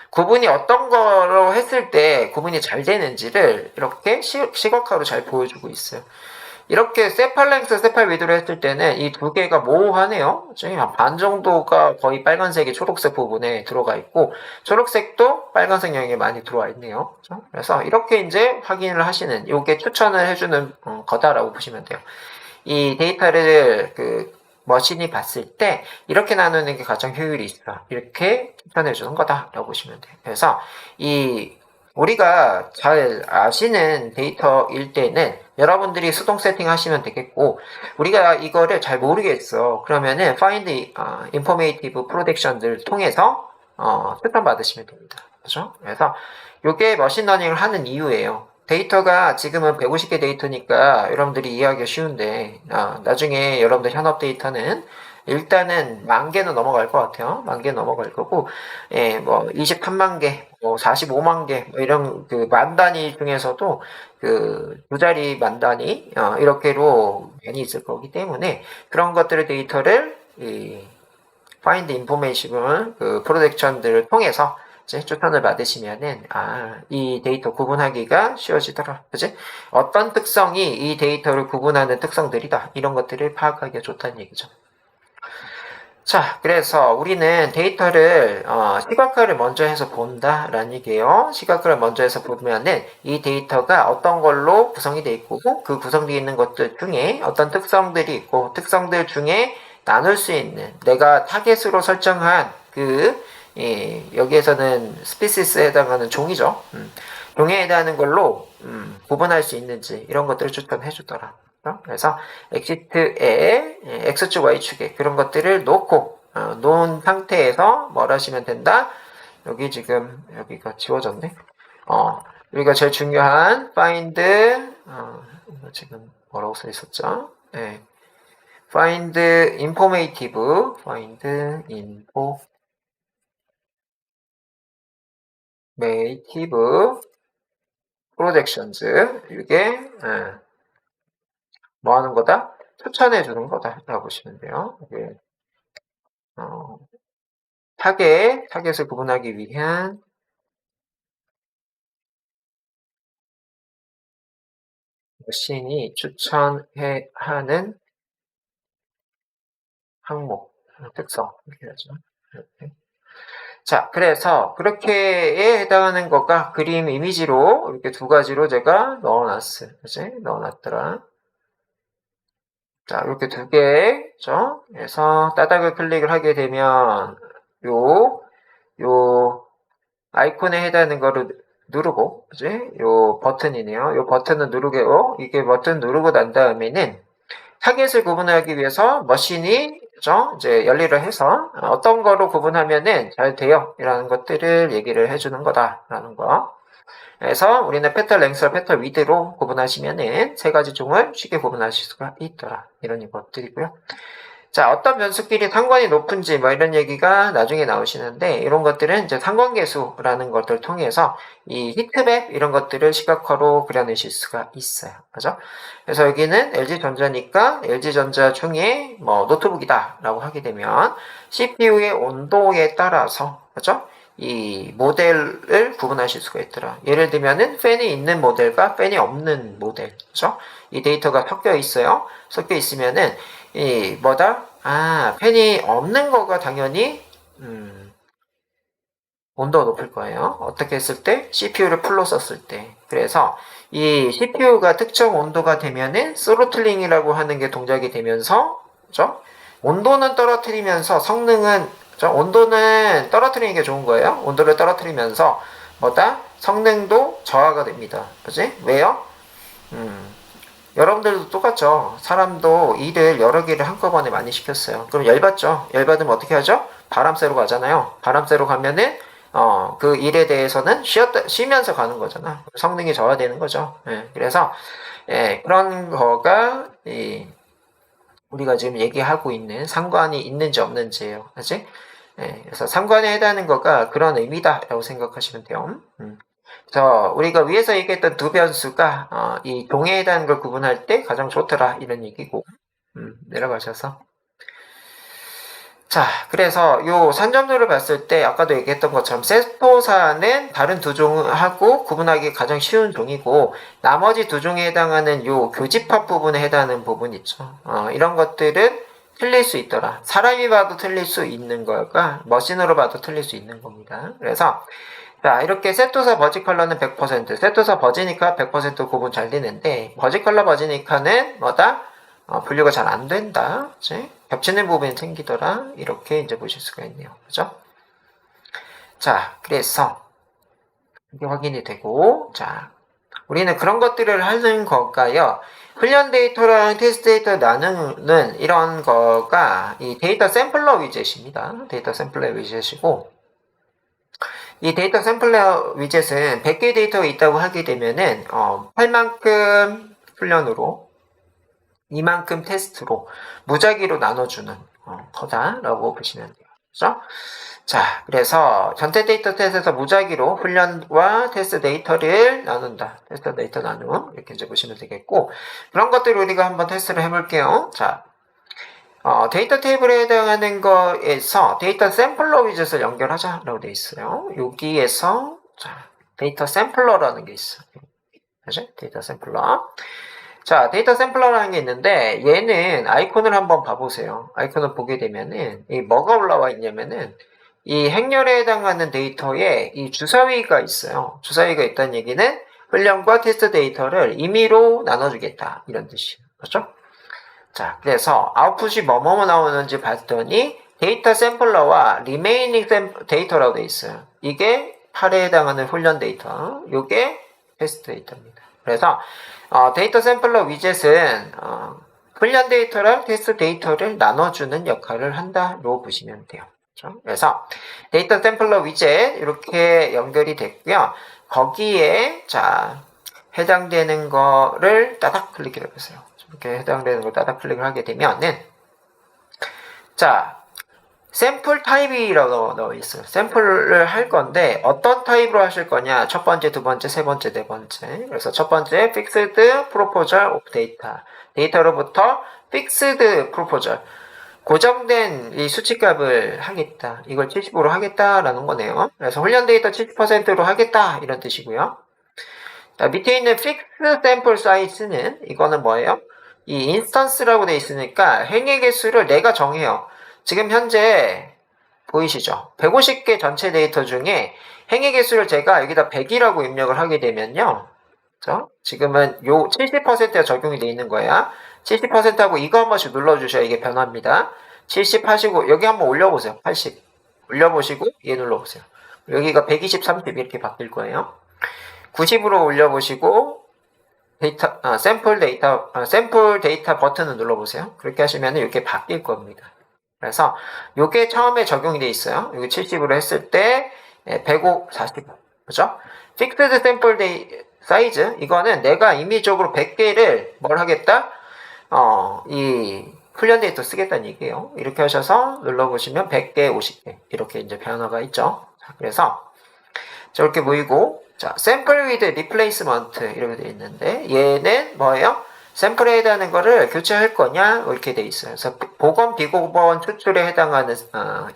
구분이 어떤 거로 했을 때 구분이 잘 되는지를 이렇게 시각화로 잘 보여주고 있어요. 이렇게 세팔 랭스, 세팔 위드로 했을 때는 이 2개가 모호하네요. 한 반 정도가 거의 빨간색이 초록색 부분에 들어가 있고 초록색도 빨간색 영역에 많이 들어와 있네요. 그래서 이렇게 이제 확인을 하시는 이게 추천을 해주는 거다라고 보시면 돼요. 이 데이터를 머신이 봤을 때 이렇게 나누는 게 가장 효율이 있어. 이렇게 추천해 주는 거다라고 보시면 돼요. 그래서 우리가 잘 아시는 데이터일 때는 여러분들이 수동 세팅하시면 되겠고 우리가 이거를 잘 모르겠어. 그러면은 find informative projection을 통해서 추천 받으시면 됩니다. 그렇죠? 그래서 이게 머신러닝을 하는 이유예요. 데이터가 지금은 150개 데이터니까 여러분들이 이해하기가 쉬운데 나중에 여러분들 현업 데이터는 일단은 10,000개는 넘어갈 것 같아요. 10,000개 넘어갈 거고, 예, 뭐 23만 개, 뭐 45만 개, 뭐 이런 만 단위 중에서도 두 자리 만 단위 이렇게로 많이 있을 거기 때문에 그런 것들의 데이터를 find information 프로젝션들을 통해서 추천을 받으시면은 이 데이터 구분하기가 쉬워지더라. 그치? 어떤 특성이 이 데이터를 구분하는 특성들이다. 이런 것들을 파악하기가 좋다는 얘기죠. 자, 그래서 우리는 데이터를 시각화를 먼저 해서 본다라는 얘기예요. 시각화를 먼저 해서 보면은 이 데이터가 어떤 걸로 구성이 되어 있고 그 구성되어 있는 것들 중에 어떤 특성들이 있고 특성들 중에 나눌 수 있는 내가 타겟으로 설정한 여기에서는 스피시스에 해당하는 종이죠. 종에 해당하는 걸로 구분할 수 있는지 이런 것들을 추천해 주더라. 그래서 엑시트에 X축, Y축에 그런 것들을 놓은 상태에서 뭘 하시면 된다? 여기 지금 여기가 지워졌네. 여기가 제일 중요한 find 지금 뭐라고 써 있었죠? 네. find informative projections 이게 뭐 하는 거다? 추천해 주는 거다 라고 보시면 돼요. 이게 타겟을 구분하기 위한 머신이 추천해 하는 항목, 특성 이렇게 하죠. 이렇게. 자, 그래서 그렇게에 해당하는 것과 그림 이미지로 이렇게 두 가지로 제가 넣어놨어요. 그치? 넣어놨더라. 자, 이렇게 두 개,죠? 그래서 따닥을 클릭을 하게 되면 요 아이콘에 해당하는 거를 누르고, 그지? 요 버튼이네요. 요 버튼을 누르고, 이게 버튼 누르고 난 다음에는 타겟을 구분하기 위해서 머신이, 그죠? 이제 열일을 해서 어떤 거로 구분하면은 잘 돼요. 이라는 것들을 얘기를 해주는 거다라는 거. 그래서 우리는 페탈 랭스와 페탈 위드로 구분하시면은 세 가지 종을 쉽게 구분하실 수가 있더라. 이런 것들이고요. 자, 어떤 변수끼리 상관이 높은지 뭐 이런 얘기가 나중에 나오시는데 이런 것들은 이제 상관계수라는 것들 통해서 이 히트맵 이런 것들을 시각화로 그려내실 수가 있어요. 그죠? 그래서 여기는 LG전자니까 LG전자 중에 뭐 노트북이다라고 하게 되면 CPU의 온도에 따라서 그죠? 이 모델을 구분하실 수가 있더라. 예를 들면은 팬이 있는 모델과 팬이 없는 모델, 그죠? 이 데이터가 섞여 있어요. 섞여 있으면은 이 뭐다? 팬이 없는 거가 당연히 온도가 높을 거예요. 어떻게 했을 때? CPU를 풀로 썼을 때. 그래서 이 CPU가 특정 온도가 되면은 스로틀링이라고 하는 게 동작이 되면서, 그죠? 온도는 떨어뜨리면서 성능은, 그죠? 온도는 떨어뜨리는 게 좋은 거예요. 온도를 떨어뜨리면서 뭐다? 성능도 저하가 됩니다. 그지? 왜요? 여러분들도 똑같죠. 사람도 일을 여러 개를 한꺼번에 많이 시켰어요. 그럼 열받죠. 열받으면 어떻게 하죠? 바람 쐬러 가잖아요. 바람 쐬러 가면은 그 일에 대해서는 쉬면서 가는 거잖아. 성능이 저하되는 거죠. 예, 그래서 그런 거가 우리가 지금 얘기하고 있는 상관이 있는지 없는지예요. 그치? 그래서 상관에 해당하는 거가 그런 의미다라고 생각하시면 돼요. 그래서 우리가 위에서 얘기했던 두 변수가 이 동에 해당하는 걸 구분할 때 가장 좋더라 이런 얘기고 내려가셔서 자, 그래서 요 산점도를 봤을 때 아까도 얘기했던 것처럼 세토사는 다른 두 종하고 구분하기 가장 쉬운 종이고 나머지 두 종에 해당하는 요 교집합 부분에 해당하는 부분 있죠. 이런 것들은 틀릴 수 있더라. 사람이 봐도 틀릴 수 있는 거가 머신으로 봐도 틀릴 수 있는 겁니다. 그래서 자, 이렇게 세토사 버지컬러는 100%, 세토사 버지니까 100% 구분 잘 되는데 버지컬러 버지니카는 뭐다? 분류가 잘 안 된다. 그치? 겹치는 부분이 생기더라. 이렇게 이제 보실 수가 있네요. 그죠? 자, 그래서 이게 확인이 되고, 자, 우리는 그런 것들을 하는 거가요. 훈련 데이터랑 테스트 데이터 나누는 이런 거가 이 데이터 샘플러 위젯입니다. 데이터 샘플러 위젯이고, 이 데이터 샘플러 위젯은 100개 데이터가 있다고 하게 되면은, 8만큼 훈련으로, 이만큼 테스트로 무작위로 나눠주는 거다라고 보시면 돼요. 그죠? 자, 그래서 전체 데이터 셋에서 무작위로 훈련과 테스트 데이터를 나눈다. 테스트 데이터 나눔 이렇게 이제 보시면 되겠고 그런 것들을 우리가 한번 테스트를 해볼게요. 자, 데이터 테이블에 해당하는 거에서 데이터 샘플러 위젯을 연결하자라고 되어 있어요. 여기에서 자, 데이터 샘플러라는 게 있어요. 그죠? 데이터 샘플러. 자, 데이터 샘플러라는 게 있는데 얘는 아이콘을 한번 봐보세요. 아이콘을 보게 되면은 이 뭐가 올라와 있냐면은 이 행렬에 해당하는 데이터에 이 주사위가 있어요. 주사위가 있다는 얘기는 훈련과 테스트 데이터를 임의로 나눠주겠다 이런 뜻이에요. 그렇죠? 자, 그래서 아웃풋이 뭐뭐 나오는지 봤더니 데이터 샘플러와 리메이닝 데이터라고 되어 있어요. 이게 8에 해당하는 훈련 데이터, 이게 테스트 데이터입니다. 그래서 데이터 샘플러 위젯은 훈련 데이터랑 테스트 데이터를 나눠주는 역할을 한다로 보시면 돼요. 그렇죠? 그래서 데이터 샘플러 위젯 이렇게 연결이 됐고요. 거기에 자 해당되는 거를 따닥 클릭해 보세요. 이렇게 해당되는 걸 따닥 클릭을 하게 되면은 자 샘플 타입이라고 넣어 있어요. 샘플을 할 건데 어떤 타입으로 하실 거냐? 첫 번째, 두 번째, 세 번째, 네 번째. 그래서 첫 번째 fixed proposal of data. 데이터로부터 fixed proposal. 고정된 이 수치값을 하겠다. 이걸 70으로 하겠다라는 거네요. 그래서 훈련 데이터 70%로 하겠다 이런 뜻이고요. 자, 밑에 있는 fixed sample size는 이거는 뭐예요? 이 인스턴스라고 돼 있으니까 행의 개수를 내가 정해요. 지금 현재 보이시죠? 150개 전체 데이터 중에 행의 개수를 제가 여기다 100이라고 입력을 하게 되면요. 그죠? 지금은 요 70%가 적용이 돼 있는 거야. 70%하고 이거 한 번씩 눌러주셔야 이게 변합니다. 70 하시고 여기 한번 올려보세요. 80 올려보시고 얘 눌러보세요. 여기가 120, 30 이렇게 바뀔 거예요. 90으로 올려보시고 샘플 데이터 버튼을 눌러보세요. 그렇게 하시면 이렇게 바뀔 겁니다. 그래서 이게 처음에 적용이 돼 있어요. 여기 70으로 했을 때 105, 45 그죠? 픽스드 샘플 사이즈 이거는 내가 임의적으로 100개를 뭘 하겠다? 이 훈련 데이터 쓰겠다는 얘기예요. 이렇게 하셔서 눌러보시면 100개, 50개 이렇게 이제 변화가 있죠. 자, 그래서 저렇게 보이고 자, 샘플 위드 리플레이스먼트 이렇게 되어 있는데 얘는 뭐예요? 샘플에 해당하는 거를 교체할 거냐 이렇게 되어 있어요. 그래서 복원, 비복원 추출에 해당하는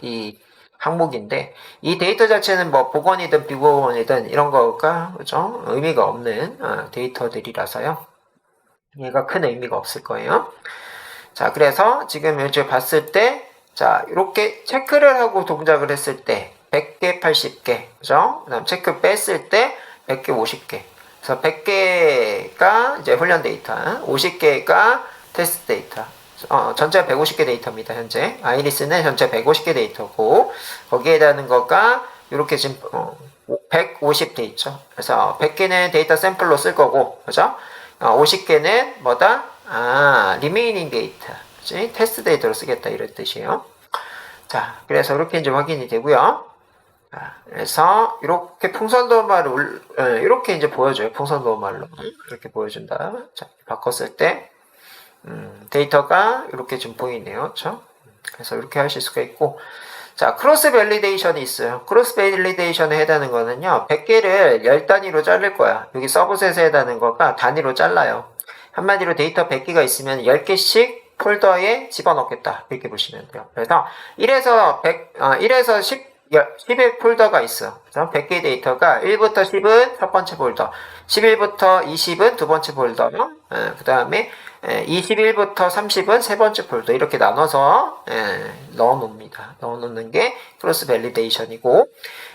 이 항목인데 이 데이터 자체는 뭐 복원이든 비복원이든 이런 거가 그죠? 의미가 없는 데이터들이라서요. 얘가 큰 의미가 없을 거예요. 자, 그래서 지금 이제 봤을 때 자, 이렇게 체크를 하고 동작을 했을 때 100개, 80개, 그죠? 그 다음 체크 뺐을 때 100개, 50개. 그래서 100개가 이제 훈련 데이터, 50개가 테스트 데이터. 전체 150개 데이터입니다, 현재. 아이리스는 전체 150개 데이터고, 거기에 해당하는 거가, 이렇게 지금, 150 돼 있죠. 그래서 100개는 데이터 샘플로 쓸 거고, 그죠? 50개는 뭐다? 리메이닝 데이터. 그치? 테스트 데이터로 쓰겠다, 이런 뜻이에요. 자, 그래서 이렇게 이제 확인이 되고요. 자, 그래서 이렇게 풍선 도어말을 이렇게 이제 보여줘요. 풍선 도어말로 이렇게 보여준다. 자, 바꿨을 때 데이터가 이렇게 좀 보이네요. 그렇죠? 그래서 이렇게 하실 수가 있고, 자, 크로스 밸리데이션이 있어요. 크로스 밸리데이션에 해당하는 거는요, 100개를 10단위로 자를 거야. 여기 서브셋에 해당하는 거가 단위로 잘라요. 한마디로 데이터 100개가 있으면 10개씩 폴더에 집어넣겠다. 이렇게 보시면 돼요. 그래서 1에서 10의 폴더가 있어. 그래서 100개 데이터가 1부터 10은 첫 번째 폴더, 11부터 20은 두 번째 폴더, 그 다음에 21부터 30은 세 번째 폴더 이렇게 나눠서 넣어놓습니다. 넣어놓는 게 크로스 밸리데이션이고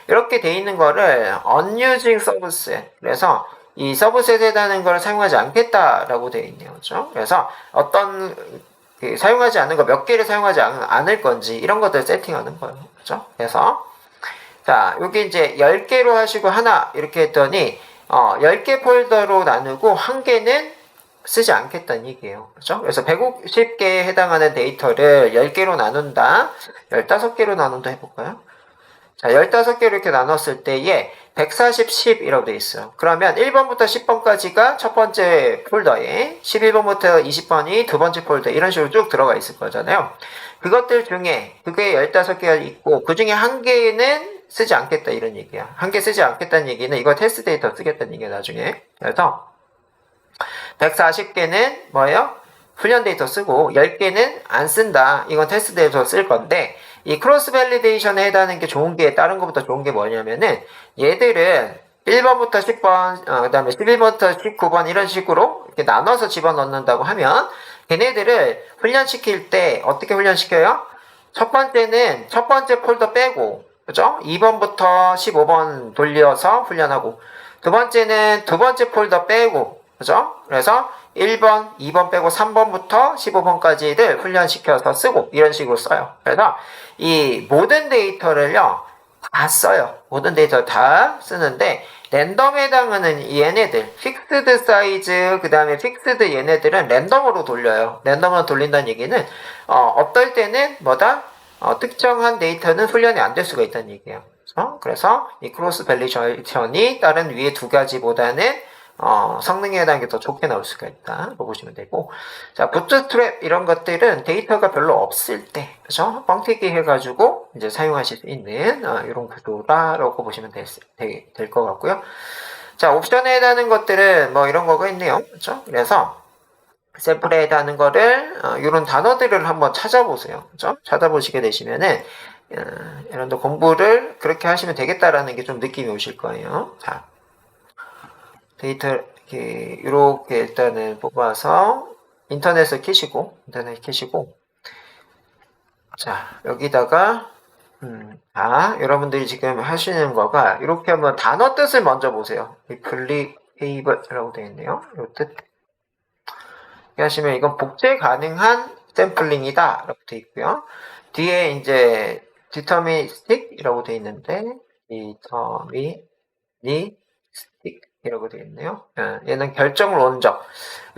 이렇게 돼 있는 거를 unusing subset 그래서 이 서브셋에 해당하는 걸 사용하지 않겠다라고 되어 있네요. 그렇죠? 그래서 어떤 사용하지 않는 거 몇 개를 사용하지 않을 건지 이런 것들 세팅하는 거예요. 그렇죠? 그래서 자, 여기 이제 10개로 하시고 하나 이렇게 했더니 10개 폴더로 나누고 한 개는 쓰지 않겠다는 얘기예요. 그렇죠? 그래서 150개에 해당하는 데이터를 10개로 나눈다. 15개로 나눈다 해볼까요? 자, 15개로 이렇게 나눴을 때에 140, 10이라고 되어 있어요. 그러면 1번부터 10번까지가 첫 번째 폴더에 11번부터 20번이 두 번째 폴더 이런 식으로 쭉 들어가 있을 거잖아요. 그것들 중에 그게 15개가 있고 그 중에 한 개는 쓰지 않겠다 이런 얘기야. 한 개 쓰지 않겠다는 얘기는 이거 테스트 데이터 쓰겠다는 얘기야 나중에. 그래서 140개는 뭐예요? 훈련 데이터 쓰고 10개는 안 쓴다. 이건 테스트 데이터 쓸 건데 이 크로스 밸리데이션에 해당하는 게 좋은 게 다른 것보다 좋은 게 뭐냐면은 얘들은 1번부터 10번 그 다음에 11번부터 19번 이런 식으로 이렇게 나눠서 집어넣는다고 하면 걔네들을 훈련시킬 때 어떻게 훈련시켜요? 첫 번째는 첫 번째 폴더 빼고 그죠? 2번부터 15번 돌려서 훈련하고 두 번째는 두 번째 폴더 빼고 그죠? 그래서 1번, 2번 빼고 3번부터 15번까지를 훈련시켜서 쓰고 이런 식으로 써요. 그래서 이 모든 데이터를요 다 써요. 모든 데이터 다 쓰는데 랜덤에 해당하는 얘네들 픽스드 사이즈 그 다음에 픽스드 얘네들은 랜덤으로 돌려요. 랜덤으로 돌린다는 얘기는 어떨 때는 뭐다? 특정한 데이터는 훈련이 안 될 수가 있다는 얘기예요. 그래서 이 크로스 밸리데이션이 다른 위에 두 가지보다는 성능에 해당하는 게 더 좋게 나올 수가 있다. 보시면 되고. 자, 부트스트랩 이런 것들은 데이터가 별로 없을 때, 그죠? 뻥튀기 해가지고 이제 사용하실 수 있는, 이런 구도라고 보시면 될 것 같고요. 자, 옵션에 해당하는 것들은 뭐 이런 거가 있네요. 그죠? 그래서 샘플에 해당하는 거를, 이런 단어들을 한번 찾아보세요. 그죠? 찾아보시게 되시면은, 여러분들 공부를 그렇게 하시면 되겠다라는 게 좀 느낌이 오실 거예요. 자. 데이터 이렇게 일단은 뽑아서 인터넷 키시고 자 여기다가 여러분들이 지금 하시는 거가 이렇게 한번 단어 뜻을 먼저 보세요. replicable라고 되어 있네요. 이 뜻. 이렇게 하시면 이건 복제 가능한 샘플링이다 라고 되어 있고요. 뒤에 이제 deterministic이라고 되어 있는데 deterministic이라고 되어 있네요. 얘는 결정론적.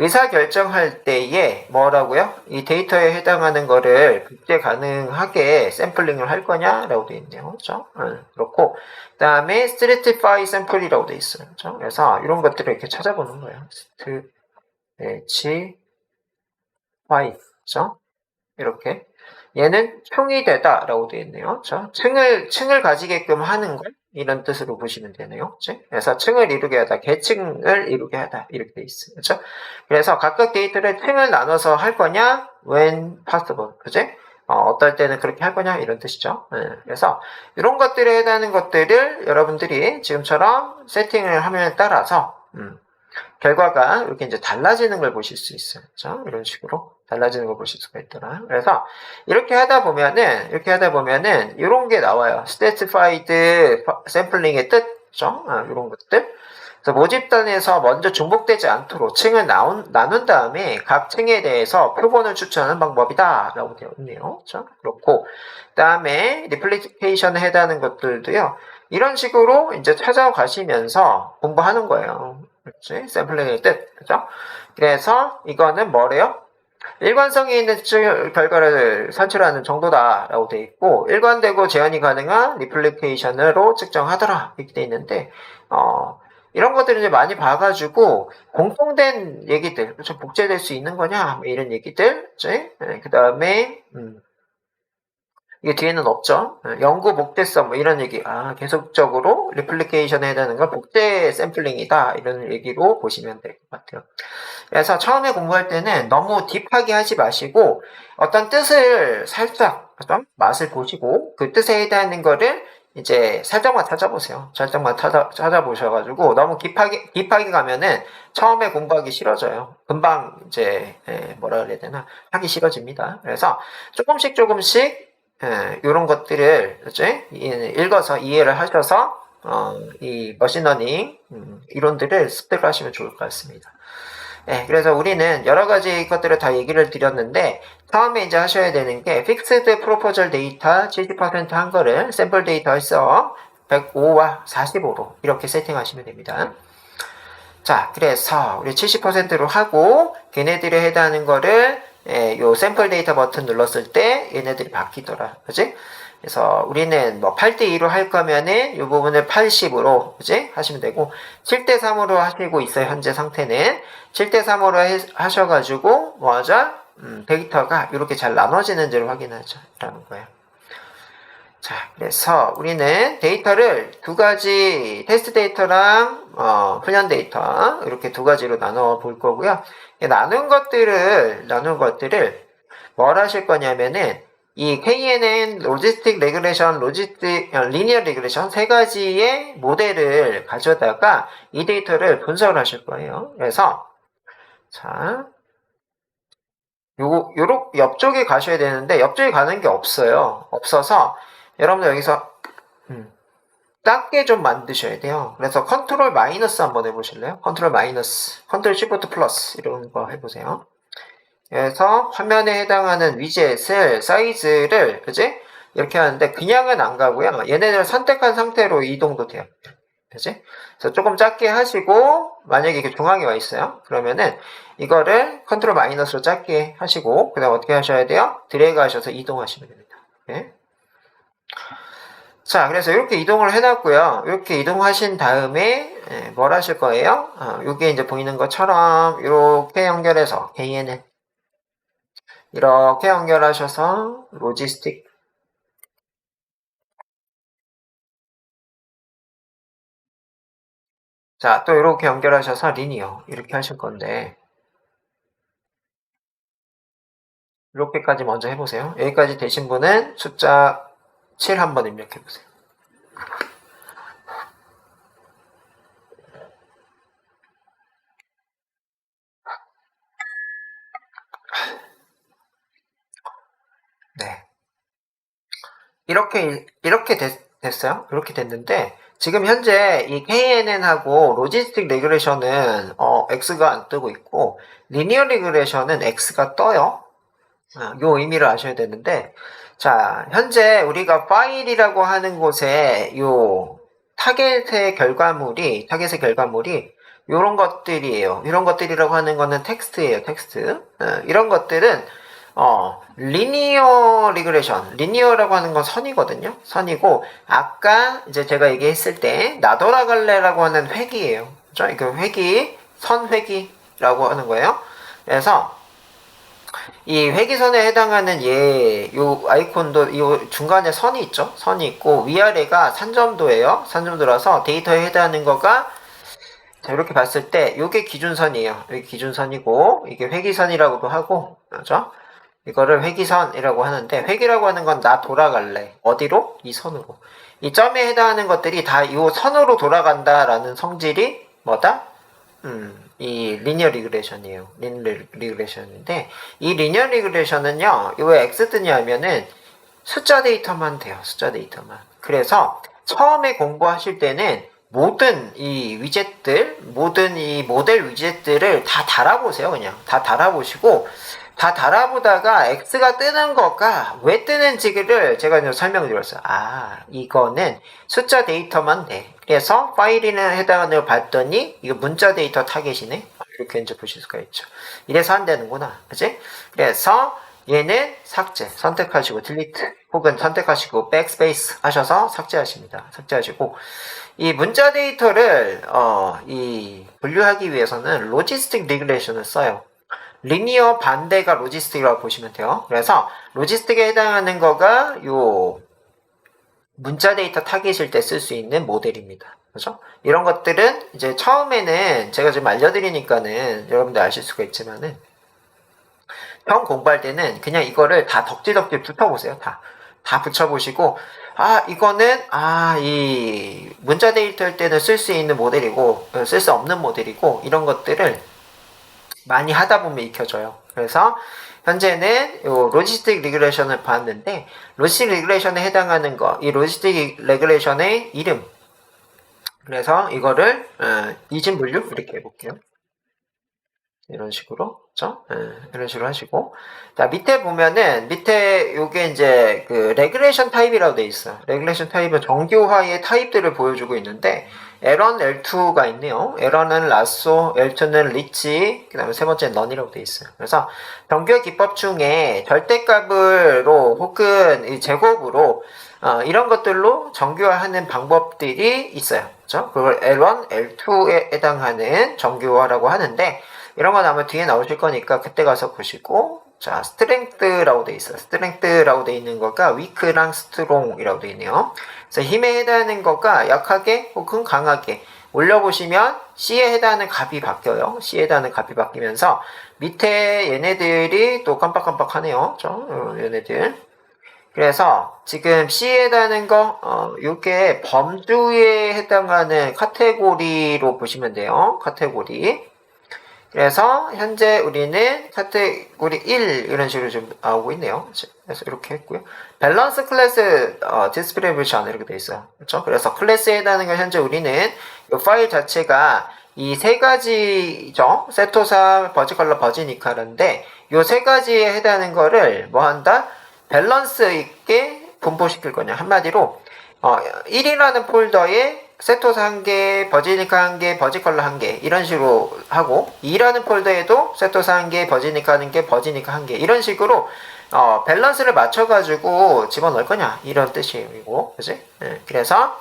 의사결정할 때에 뭐라고요? 이 데이터에 해당하는 거를 복제 가능하게 샘플링을 할 거냐라고 되어 있네요. 그렇죠? 그렇고 그 다음에 stratify sample이라고 되어 있어요. 그렇죠? 그래서 이런 것들을 이렇게 찾아보는 거예요. stratify, 그렇죠? 이렇게 얘는 층이 되다라고 되어 있네요. 그렇죠? 층을 가지게끔 하는 걸 이런 뜻으로 보시면 되네요. 그렇죠? 그래서 층을 이루게 하다, 계층을 이루게 하다 이렇게 되어 있어요. 그렇죠? 그래서 각각 데이터를 층을 나눠서 할 거냐, when possible, 그죠? 어떨 때는 그렇게 할 거냐 이런 뜻이죠. 그래서 이런 것들에 해당하는 것들을 여러분들이 지금처럼 세팅을 하면 따라서 결과가 이렇게 이제 달라지는 걸 보실 수 있어요. 그렇죠? 이런 식으로 달라지는 걸 보실 수가 있더라. 그래서 이렇게 하다 보면은 이런 게 나와요. Stratified Sampling의 뜻, 그렇죠? 이런 것들. 그래서 모집단에서 먼저 중복되지 않도록 층을 나눈 다음에 각 층에 대해서 표본을 추천하는 방법이다 라고 되어 있네요. 그렇죠? 그렇고 그 다음에 리플리케이션에 해당하는 것들도요. 이런 식으로 이제 찾아가시면서 공부하는 거예요. 그렇지? 샘플링의 뜻. 그죠? 그래서 이거는 뭐래요? 일관성이 있는 결과를 산출하는 정도다라고 되어 있고 일관되고 재현이 가능한 리플리케이션으로 측정하더라 이렇게 되어 있는데 이런 것들을 이제 많이 봐가지고 공통된 얘기들, 그렇죠? 복제될 수 있는 거냐 뭐 이런 얘기들, 그 다음에 이게 뒤에는 없죠. 연구 복제성 뭐 이런 얘기. 계속적으로 리플리케이션에 해당하는 건 복제 샘플링이다 이런 얘기로 보시면 될 것 같아요. 그래서 처음에 공부할 때는 너무 딥하게 하지 마시고 어떤 뜻을 살짝 맛을 보시고 그 뜻에 해당하는 거를 이제 살짝만 찾아보세요. 살짝만 찾아보셔가지고 너무 깊하게 가면은 처음에 공부하기 싫어져요. 금방 이제 뭐라 그래야 되나 하기 싫어집니다. 그래서 조금씩 이런 것들을 이제 읽어서 이해를 하셔서 이 머신러닝 이론들을 습득을 하시면 좋을 것 같습니다. 그래서 우리는 여러 가지 것들을 다 얘기를 드렸는데 처음에 이제 하셔야 되는 게 픽스드 프로포절 데이터 70%한 거를 샘플 데이터에서 105와 45로 이렇게 세팅하시면 됩니다. 자, 그래서 우리 70%로 하고 걔네들에 해당하는 거를 요 샘플 데이터 버튼 눌렀을 때 얘네들이 바뀌더라. 그지? 그래서 우리는 뭐 8대2로 할 거면은 이 부분을 80으로 그지? 하시면 되고 7대3으로 하시고 있어요. 현재 상태는 7대3으로 하셔가지고 뭐하죠? 데이터가 이렇게 잘 나눠지는지를 확인하죠. 라는 거예요. 자, 그래서 우리는 데이터를 두 가지 테스트 데이터랑 훈련 데이터 이렇게 두 가지로 나눠 볼 거고요. 나눈 것들을 뭘 하실 거냐면은 이 KNN 로지스틱 레그레션, 리니어 레그레션 세 가지의 모델을 가져다가 이 데이터를 분석을 하실 거예요. 그래서 자, 요렇게 옆쪽에 가셔야 되는데 옆쪽에 가는 게 없어요. 없어서 여러분들 여기서 작게 좀 만드셔야 돼요. 그래서 컨트롤 마이너스 한번 해보실래요? 컨트롤 마이너스, 컨트롤 시프트 플러스 이런 거 해보세요. 그래서 화면에 해당하는 위젯을 사이즈를 그지? 이렇게 하는데 그냥은 안 가고요. 얘네들을 선택한 상태로 이동도 돼요. 그지? 그래서 조금 작게 하시고 만약에 이게 중앙에 와 있어요. 그러면은 이거를 컨트롤 마이너스로 작게 하시고 그다음 어떻게 하셔야 돼요? 드래그 하셔서 이동하시면 됩니다. 네? 자, 그래서 이렇게 이동을 해놨고요. 이렇게 이동하신 다음에 뭘 하실 거예요? 여기에 이제 보이는 것처럼 이렇게 연결해서 KNN 이렇게 연결하셔서 로지스틱 자, 또 이렇게 연결하셔서 리니어 이렇게 하실 건데 이렇게까지 먼저 해보세요. 여기까지 되신 분은 숫자 7 한번 입력해보세요. 이렇게 됐어요. 이렇게 됐는데, 지금 현재 이 KNN하고 로지스틱 리그레션은, X가 안 뜨고 있고, 리니어 리그레션은 X가 떠요. 요 의미를 아셔야 되는데, 자, 현재 우리가 파일이라고 하는 곳에 요 타겟의 결과물이 요런 것들이에요. 이런 것들이라고 하는 거는 텍스트예요, 텍스트. 이런 것들은, 리니어 리그레션. 리니어라고 하는 건 선이거든요. 선이고, 아까 이제 제가 얘기했을 때, 나 돌아갈래라고 하는 회귀예요. 그죠? 이거 회귀, 선회귀라고 하는 거예요. 그래서, 이 회기선에 해당하는 요 아이콘도 요 중간에 선이 있죠. 선이 있고 위아래가 산점도예요. 산점도라서 데이터에 해당하는 거가 자, 이렇게 봤을 때 요게 기준선이에요. 여기 기준선이고 이게 회기선이라고도 하고 그죠? 이거를 회기선이라고 하는데 회기라고 하는 건 나 돌아갈래. 어디로? 이 선으로. 이 점에 해당하는 것들이 다 이 선으로 돌아간다라는 성질이 뭐다? 이 리니어 리그레션이에요. 리니어 리그레션인데 이 리니어 리그레션은요. 왜 X 뜨냐면은 숫자 데이터만 돼요. 숫자 데이터만. 그래서 처음에 공부하실 때는 모든 이 위젯들, 모든 이 모델 위젯들을 다 달아보세요. 그냥 다 달아보시고 다 달아보다가 X가 뜨는 거가 왜 뜨는지를 제가 이제 설명드렸어요. 이거는 숫자 데이터만 돼. 그래서 파일이는 해당하는 걸 봤더니 이거 문자 데이터 타겟이네. 이렇게 이제 보실 수가 있죠. 이래서 안 되는구나. 그치? 그래서 얘는 삭제, 선택하시고 딜리트 혹은 선택하시고 백스페이스 하셔서 삭제하십니다. 삭제하시고 이 문자 데이터를 이 분류하기 위해서는 로지스틱 리그레이션을 써요. 리니어 반대가 로지스틱이라고 보시면 돼요. 그래서 로지스틱에 해당하는 거가 요 문자 데이터 타깃일 때 쓸 수 있는 모델입니다. 그죠? 이런 것들은 이제 처음에는 제가 좀 알려드리니까는 여러분들 아실 수가 있지만은 처음 공부할 때는 그냥 이거를 다 덕지덕지 붙여보세요. 다 붙여보시고 이거는 이 문자 데이터일 때는 쓸 수 있는 모델이고 쓸 수 없는 모델이고 이런 것들을 많이 하다 보면 익혀져요. 그래서 현재는 요 로지스틱 리그레이션을 봤는데 로지스틱 리그레이션에 해당하는 거, 이 로지스틱 리그레이션의 이름. 그래서 이거를 이진 분류 이렇게 해볼게요. 이런 식으로, 그렇죠? 이런 식으로 하시고, 자 밑에 보면은 밑에 요게 이제 그 레귤레이션 타입이라고 돼 있어요. 레귤레이션 타입은 정교화의 타입들을 보여주고 있는데 L1, L2가 있네요. L1은 라쏘, L2는 리치, 그 다음에 세 번째는 넌이라고 돼 있어요. 그래서 정교화 기법 중에 절대값으로 혹은 이 제곱으로 이런 것들로 정교화하는 방법들이 있어요. 그렇죠? 그걸 L1, L2에 해당하는 정교화라고 하는데 이런 건 아마 뒤에 나오실 거니까 그때 가서 보시고 자, 스트렝스라고 돼 있어요. 스트렝스라고 돼 있는 거가 위크랑 스트롱이라고 돼 있네요. 그래서 힘에 해당하는 거가 약하게 혹은 강하게 올려보시면 C에 해당하는 값이 바뀌어요. C에 해당하는 값이 바뀌면서 밑에 얘네들이 또 깜빡깜빡하네요. 얘네들. 그래서 지금 C에 해당하는 거, 요게 범주에 해당하는 카테고리로 보시면 돼요. 카테고리. 그래서 현재 우리는 카테고리 1 이런 식으로 좀 나오고 있네요. 그래서 이렇게 했고요. 밸런스 클래스 디스플레이 뷰션 이렇게 돼 있어요. 그렇죠? 그래서 클래스에 해당하는 건 현재 우리는 이 파일 자체가 이 세 가지죠. 세토사, 버지컬러, 버지니카인데 이 세 가지에 해당하는 거를 뭐 한다? 밸런스 있게 분포시킬 거냐. 한마디로 1이라는 폴더에 세토사 1개, 버지니카 1개, 버지컬러 1개 이런 식으로 하고 2라는 폴더에도 세토사 1개, 버지니카 1개, 버지니카 1개 이런 식으로 밸런스를 맞춰가지고 집어넣을 거냐 이런 뜻이고 그지? 네, 그래서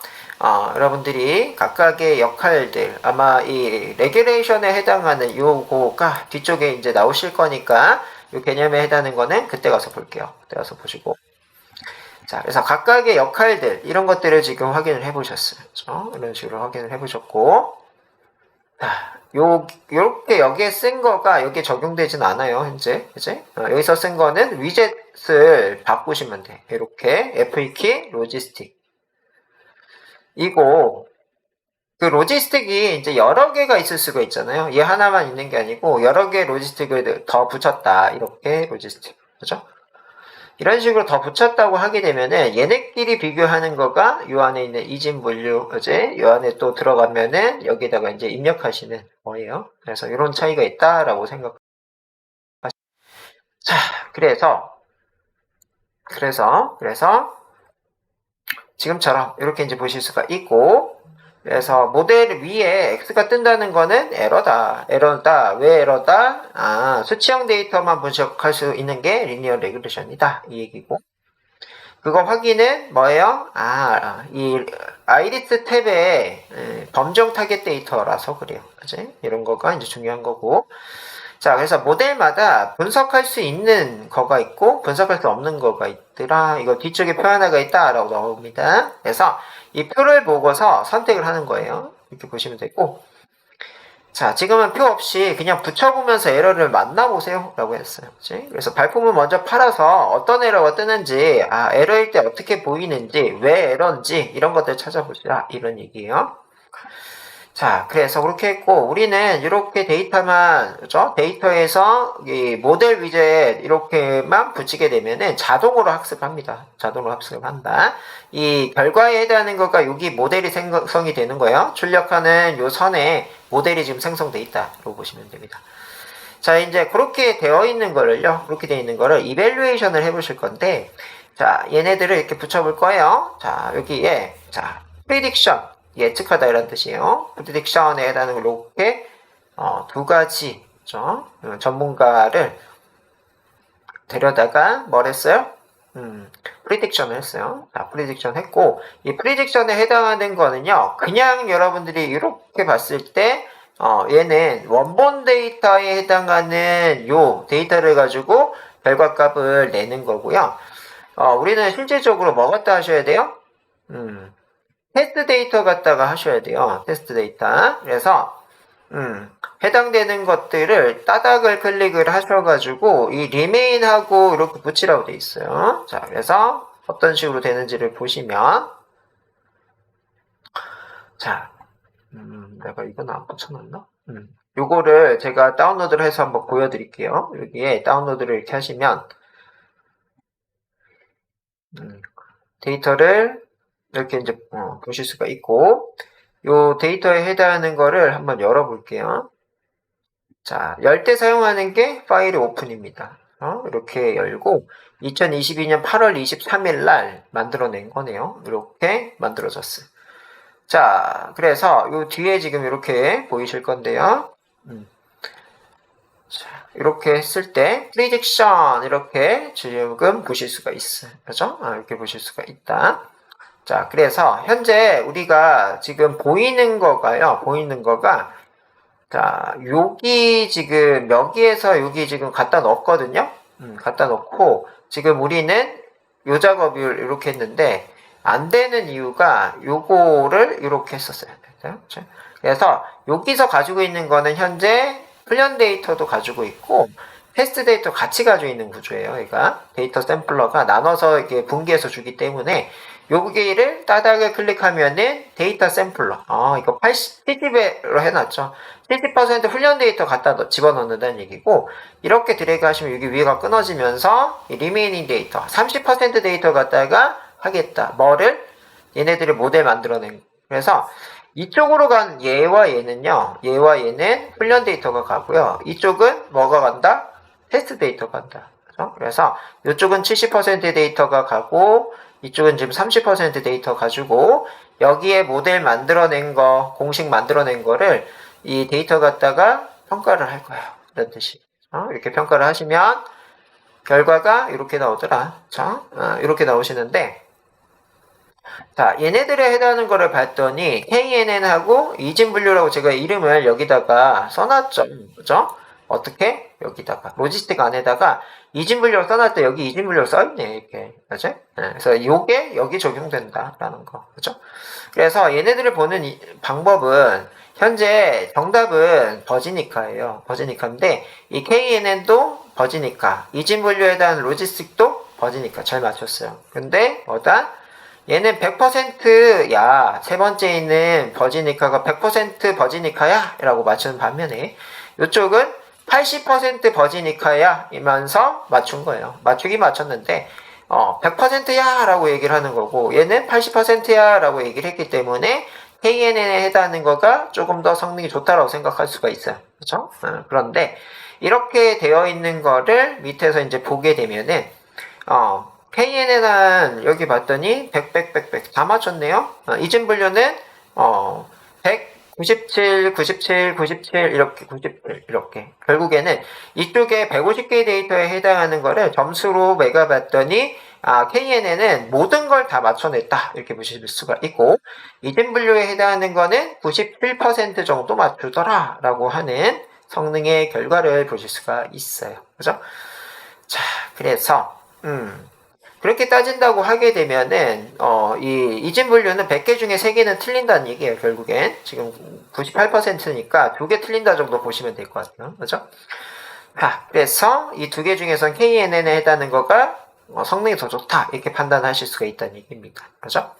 여러분들이 각각의 역할들 아마 이 레귤레이션에 해당하는 요거가 뒤쪽에 이제 나오실 거니까 요 개념에 해당하는 거는 그때 가서 볼게요. 그때 가서 보시고 자, 그래서 각각의 역할들, 이런 것들을 지금 확인을 해보셨어요. 그렇죠? 이런 식으로 확인을 해보셨고, 요렇게 여기에 쓴 거가 여기에 적용되진 않아요, 현재. 그치? 여기서 쓴 거는 위젯을 바꾸시면 돼. 이렇게, FE키, 로지스틱. 이거, 그 로지스틱이 이제 여러 개가 있을 수가 있잖아요. 얘 하나만 있는 게 아니고, 여러 개의 로지스틱을 더 붙였다. 이렇게 로지스틱. 그죠? 이런 식으로 더 붙였다고 하게 되면은 얘네끼리 비교하는 거가 요 안에 있는 이진 분류 어제 요 안에 또 들어가면은 여기다가 이제 입력하시는 거예요. 그래서 이런 차이가 있다라고 생각. 자, 그래서 지금처럼 이렇게 이제 보실 수가 있고, 그래서 모델 위에 X가 뜬다는 거는 에러다. 왜 에러다? 수치형 데이터만 분석할 수 있는 게 리니어 레그레션이다. 이 얘기고. 그거 확인은 뭐예요? 이 아이리스 탭의 범정 타겟 데이터라서 그래요. 그치? 이런 거가 이제 중요한 거고. 자, 그래서 모델마다 분석할 수 있는 거가 있고 분석할 수 없는 거가 있더라. 이거 뒤쪽에 표 하나가 있다라고 나옵니다. 그래서 이 표를 보고서 선택을 하는 거예요. 이렇게 보시면 되고. 자, 지금은 표 없이 그냥 붙여보면서 에러를 만나보세요 라고 했어요. 그치? 그래서 발품을 먼저 팔아서 어떤 에러가 뜨는지, 에러일 때 어떻게 보이는지, 왜 에러인지 이런 것들 찾아보시라 이런 얘기예요. 자, 그래서 그렇게 했고, 우리는 이렇게 데이터만, 그죠? 데이터에서 이 모델 위젯 이렇게만 붙이게 되면은 자동으로 학습합니다. 자동으로 학습한다. 이 결과에 해당하는 것과 여기 모델이 생성이 되는 거예요. 출력하는 요 선에 모델이 지금 생성돼 있다라고 보시면 됩니다. 자, 이제 그렇게 되어 있는 거를요, 그렇게 되어 있는 거를 이밸류에이션을 해보실 건데, 자, 얘네들을 이렇게 붙여볼 거예요. 자, 여기에, 자, 프리딕션. 예측하다 이런 뜻이에요. 프리딕션에 해당하는 이렇게 두 가지 전문가를 데려다가 뭘 했어요? 프리딕션을 했어요. 자, 프리딕션 했고 이 프리딕션에 해당하는 거는요. 그냥 여러분들이 이렇게 봤을 때 얘는 원본 데이터에 해당하는 요 데이터를 가지고 결과값을 내는 거고요. 우리는 실질적으로 뭐 갖다 하셔야 돼요? 테스트 데이터 갖다가 하셔야 돼요. 테스트 데이터. 그래서 해당되는 것들을 따닥을 클릭을 하셔가지고 이 remain하고 이렇게 붙이라고 돼 있어요. 자, 그래서 어떤 식으로 되는지를 보시면 자, 내가 이건 안 붙여놨나? 요거를 제가 다운로드를 해서 한번 보여드릴게요. 여기에 다운로드를 이렇게 하시면 데이터를 이렇게 이제 보실 수가 있고 요 데이터에 해당하는 거를 한번 열어볼게요. 자, 열 때 사용하는 게 파일이 오픈입니다. 이렇게 열고 2022년 8월 23일 날 만들어낸 거네요. 이렇게 만들어졌어요. 자, 그래서 요 뒤에 지금 이렇게 보이실 건데요. 자, 이렇게 했을 때 프리딕션 이렇게 지금 보실 수가 있어요. 그죠? 이렇게 보실 수가 있다. 자, 그래서 현재 우리가 지금 보이는 거가 자, 여기 지금 여기에서 여기 지금 갖다 넣었거든요. 갖다 넣고 지금 우리는 요 작업을 이렇게 했는데 안 되는 이유가 요거를 이렇게 했었어요. 그래서 여기서 가지고 있는 거는 현재 훈련 데이터도 가지고 있고 테스트 데이터 같이 가지고 있는 구조예요. 얘가 데이터 샘플러가 나눠서 이렇게 분기해서 주기 때문에 여기를 따닥을 클릭하면은 데이터 샘플러. 이거 70으로 해놨죠. 70% 훈련 데이터 갖다 집어넣는다는 얘기고, 이렇게 드래그 하시면 여기 위가 끊어지면서, 이 리메이닝 데이터, 30% 데이터 갖다가 하겠다. 뭐를? 얘네들이 모델 만들어낸. 그래서, 이쪽으로 간 얘와 얘는요, 얘와 얘는 훈련 데이터가 가고요. 이쪽은 뭐가 간다? 테스트 데이터 간다. 그래서, 이쪽은 70% 데이터가 가고, 이쪽은 지금 30% 데이터 가지고 여기에 모델 만들어낸 거, 공식 만들어낸 거를 이 데이터 갖다가 평가를 할 거예요. 이런 뜻이. 이렇게 평가를 하시면 결과가 이렇게 나오더라. 자, 이렇게 나오시는데 자, 얘네들에 해당하는 거를 봤더니 KNN하고 이진분류라고 제가 이름을 여기다가 써놨죠. 그죠? 어떻게? 여기다가 로지스틱 안에다가 이진분류를 써놨대. 여기 이진분류를 써있네. 이렇게. 그죠? 그래서 요게 여기 적용된다라는 거. 그죠? 그래서 얘네들을 보는 방법은 현재 정답은 버지니카예요. 버지니카인데 이 KNN도 버지니카, 이진분류에 대한 로지스틱도 버지니카 잘 맞췄어요. 근데 뭐다? 얘는 100%야. 세 번째 있는 버지니카가 100% 버지니카야 라고 맞추는 반면에 이쪽은 80% 버지니카야 이면서 맞춘 거예요. 맞추긴 맞췄는데 100%야 라고 얘기를 하는 거고 얘는 80%야 라고 얘기를 했기 때문에 KNN에 해당하는 거가 조금 더 성능이 좋다라고 생각할 수가 있어요. 그렇죠? 그런데 이렇게 되어 있는 거를 밑에서 이제 보게 되면은 KNN은 여기 봤더니 100 다 맞췄네요. 이진 분류는 100 97, 97, 97 이렇게 97 이렇게 결국에는 이쪽에 150개의 데이터에 해당하는 거를 점수로 매겨봤더니 KNN은 모든 걸 다 맞춰냈다 이렇게 보실 수가 있고 이진 분류에 해당하는 거는 97% 정도 맞추더라 라고 하는 성능의 결과를 보실 수가 있어요. 그죠? 자, 그래서 그렇게 따진다고 하게 되면은 이 이진 분류는 100개 중에 3개는 틀린다는 얘기예요. 결국엔 지금 98%니까 2개 틀린다 정도 보시면 될 것 같아요. 그죠? 그래서 이 2개 중에선 KNN에 해당하는 거가 성능이 더 좋다 이렇게 판단하실 수가 있다는 얘기입니다. 그죠?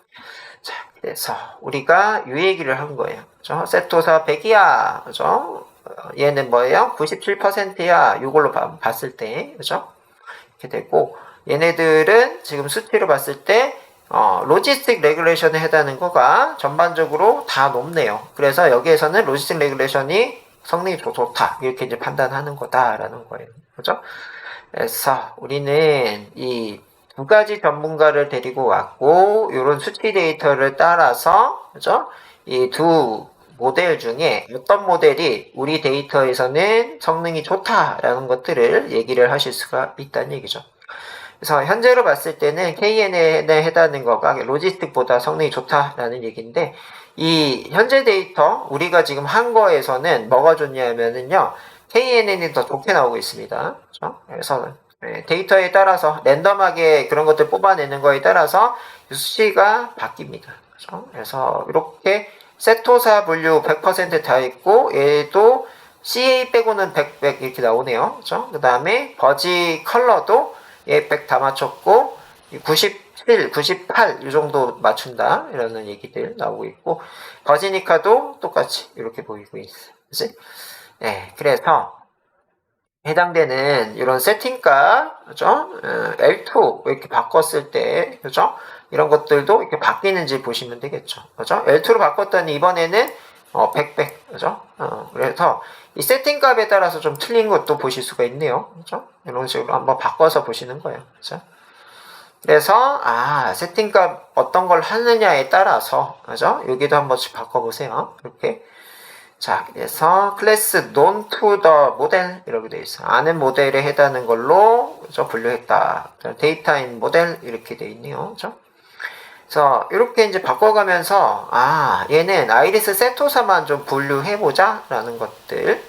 자, 그래서 우리가 이 얘기를 한 거예요. 그죠? 세토사 100이야. 그죠? 얘는 뭐예요? 97%야. 이걸로 봤을 때. 그죠? 이렇게 되고 얘네들은 지금 수치로 봤을 때 로지스틱 레귤레이션에 해당하는 거가 전반적으로 다 높네요. 그래서 여기에서는 로지스틱 레귤레이션이 성능이 좋다 이렇게 이제 판단하는 거다라는 거예요. 그죠? 그래서 우리는 이 두 가지 전문가를 데리고 왔고 이런 수치 데이터를 따라서 그죠? 이 두 모델 중에 어떤 모델이 우리 데이터에서는 성능이 좋다라는 것들을 얘기를 하실 수가 있다는 얘기죠. 그래서 현재로 봤을 때는 KNN에 해당하는 거가 로지스틱보다 성능이 좋다라는 얘기인데 이 현재 데이터 우리가 지금 한 거에서는 뭐가 좋냐면은요 KNN이 더 좋게 나오고 있습니다. 그렇죠? 그래서 데이터에 따라서 랜덤하게 그런 것들 뽑아내는 거에 따라서 수치가 바뀝니다. 그렇죠? 그래서 이렇게 세토사 분류 100%다 있고 얘도 CA 빼고는 100 이렇게 나오네요. 그렇죠? 그 다음에 버지 컬러도 얘 100 다 맞췄고 97, 98 이 정도 맞춘다 이라는 얘기들 나오고 있고 버지니카도 똑같이 이렇게 보이고 있어요. 그치? 네, 그래서 해당되는 이런 세팅값, 그죠? L2 이렇게 바꿨을 때, 그죠? 이런 것들도 이렇게 바뀌는지 보시면 되겠죠. 그죠? L2로 바꿨더니 이번에는 100, 그죠? 그래서 이 세팅값에 따라서 좀 틀린 것도 보실 수가 있네요. 그죠? 이런 식으로 한번 바꿔서 보시는 거예요. 그죠? 그래서 세팅값 어떤 걸 하느냐에 따라서, 그죠? 여기도 한 번씩 바꿔보세요. 이렇게. 자, 그래서 클래스 non to the 모델 이렇게 되어 있어요. 아는 모델에 해당하는 걸로 그죠? 분류했다. 데이터인 모델 이렇게 되어 있네요. 그죠? 그래서 이렇게 이제 바꿔가면서 얘는 아이리스 세토사만 좀 분류해보자 라는 것들.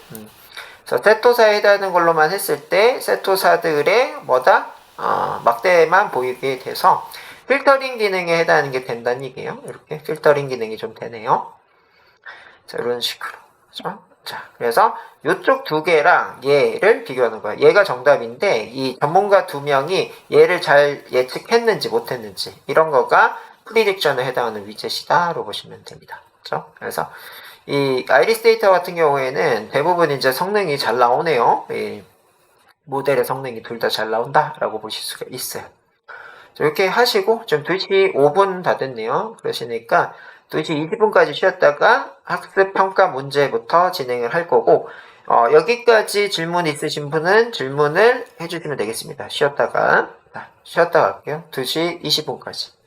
그래서 세토사에 해당하는 걸로만 했을 때 세토사들의 뭐다? 막대만 보이게 돼서 필터링 기능에 해당하는 게 된다는 얘기예요. 이렇게 필터링 기능이 좀 되네요. 자, 이런 식으로. 그렇죠? 자, 그래서 이쪽 두 개랑 얘를 비교하는 거야. 얘가 정답인데 이 전문가 두 명이 얘를 잘 예측했는지 못했는지 이런 거가 프리딕션에 해당하는 위젯이다로 보시면 됩니다. 그렇죠? 그래서 이 아이리스 데이터 같은 경우에는 대부분 이제 성능이 잘 나오네요. 이 모델의 성능이 둘 다 잘 나온다라고 보실 수가 있어요. 이렇게 하시고 지금 2시 5분 다 됐네요. 그러시니까 2시 20분까지 쉬었다가 학습 평가 문제부터 진행을 할 거고 여기까지 질문 있으신 분은 질문을 해주시면 되겠습니다. 쉬었다가 갈게요. 2시 20분까지.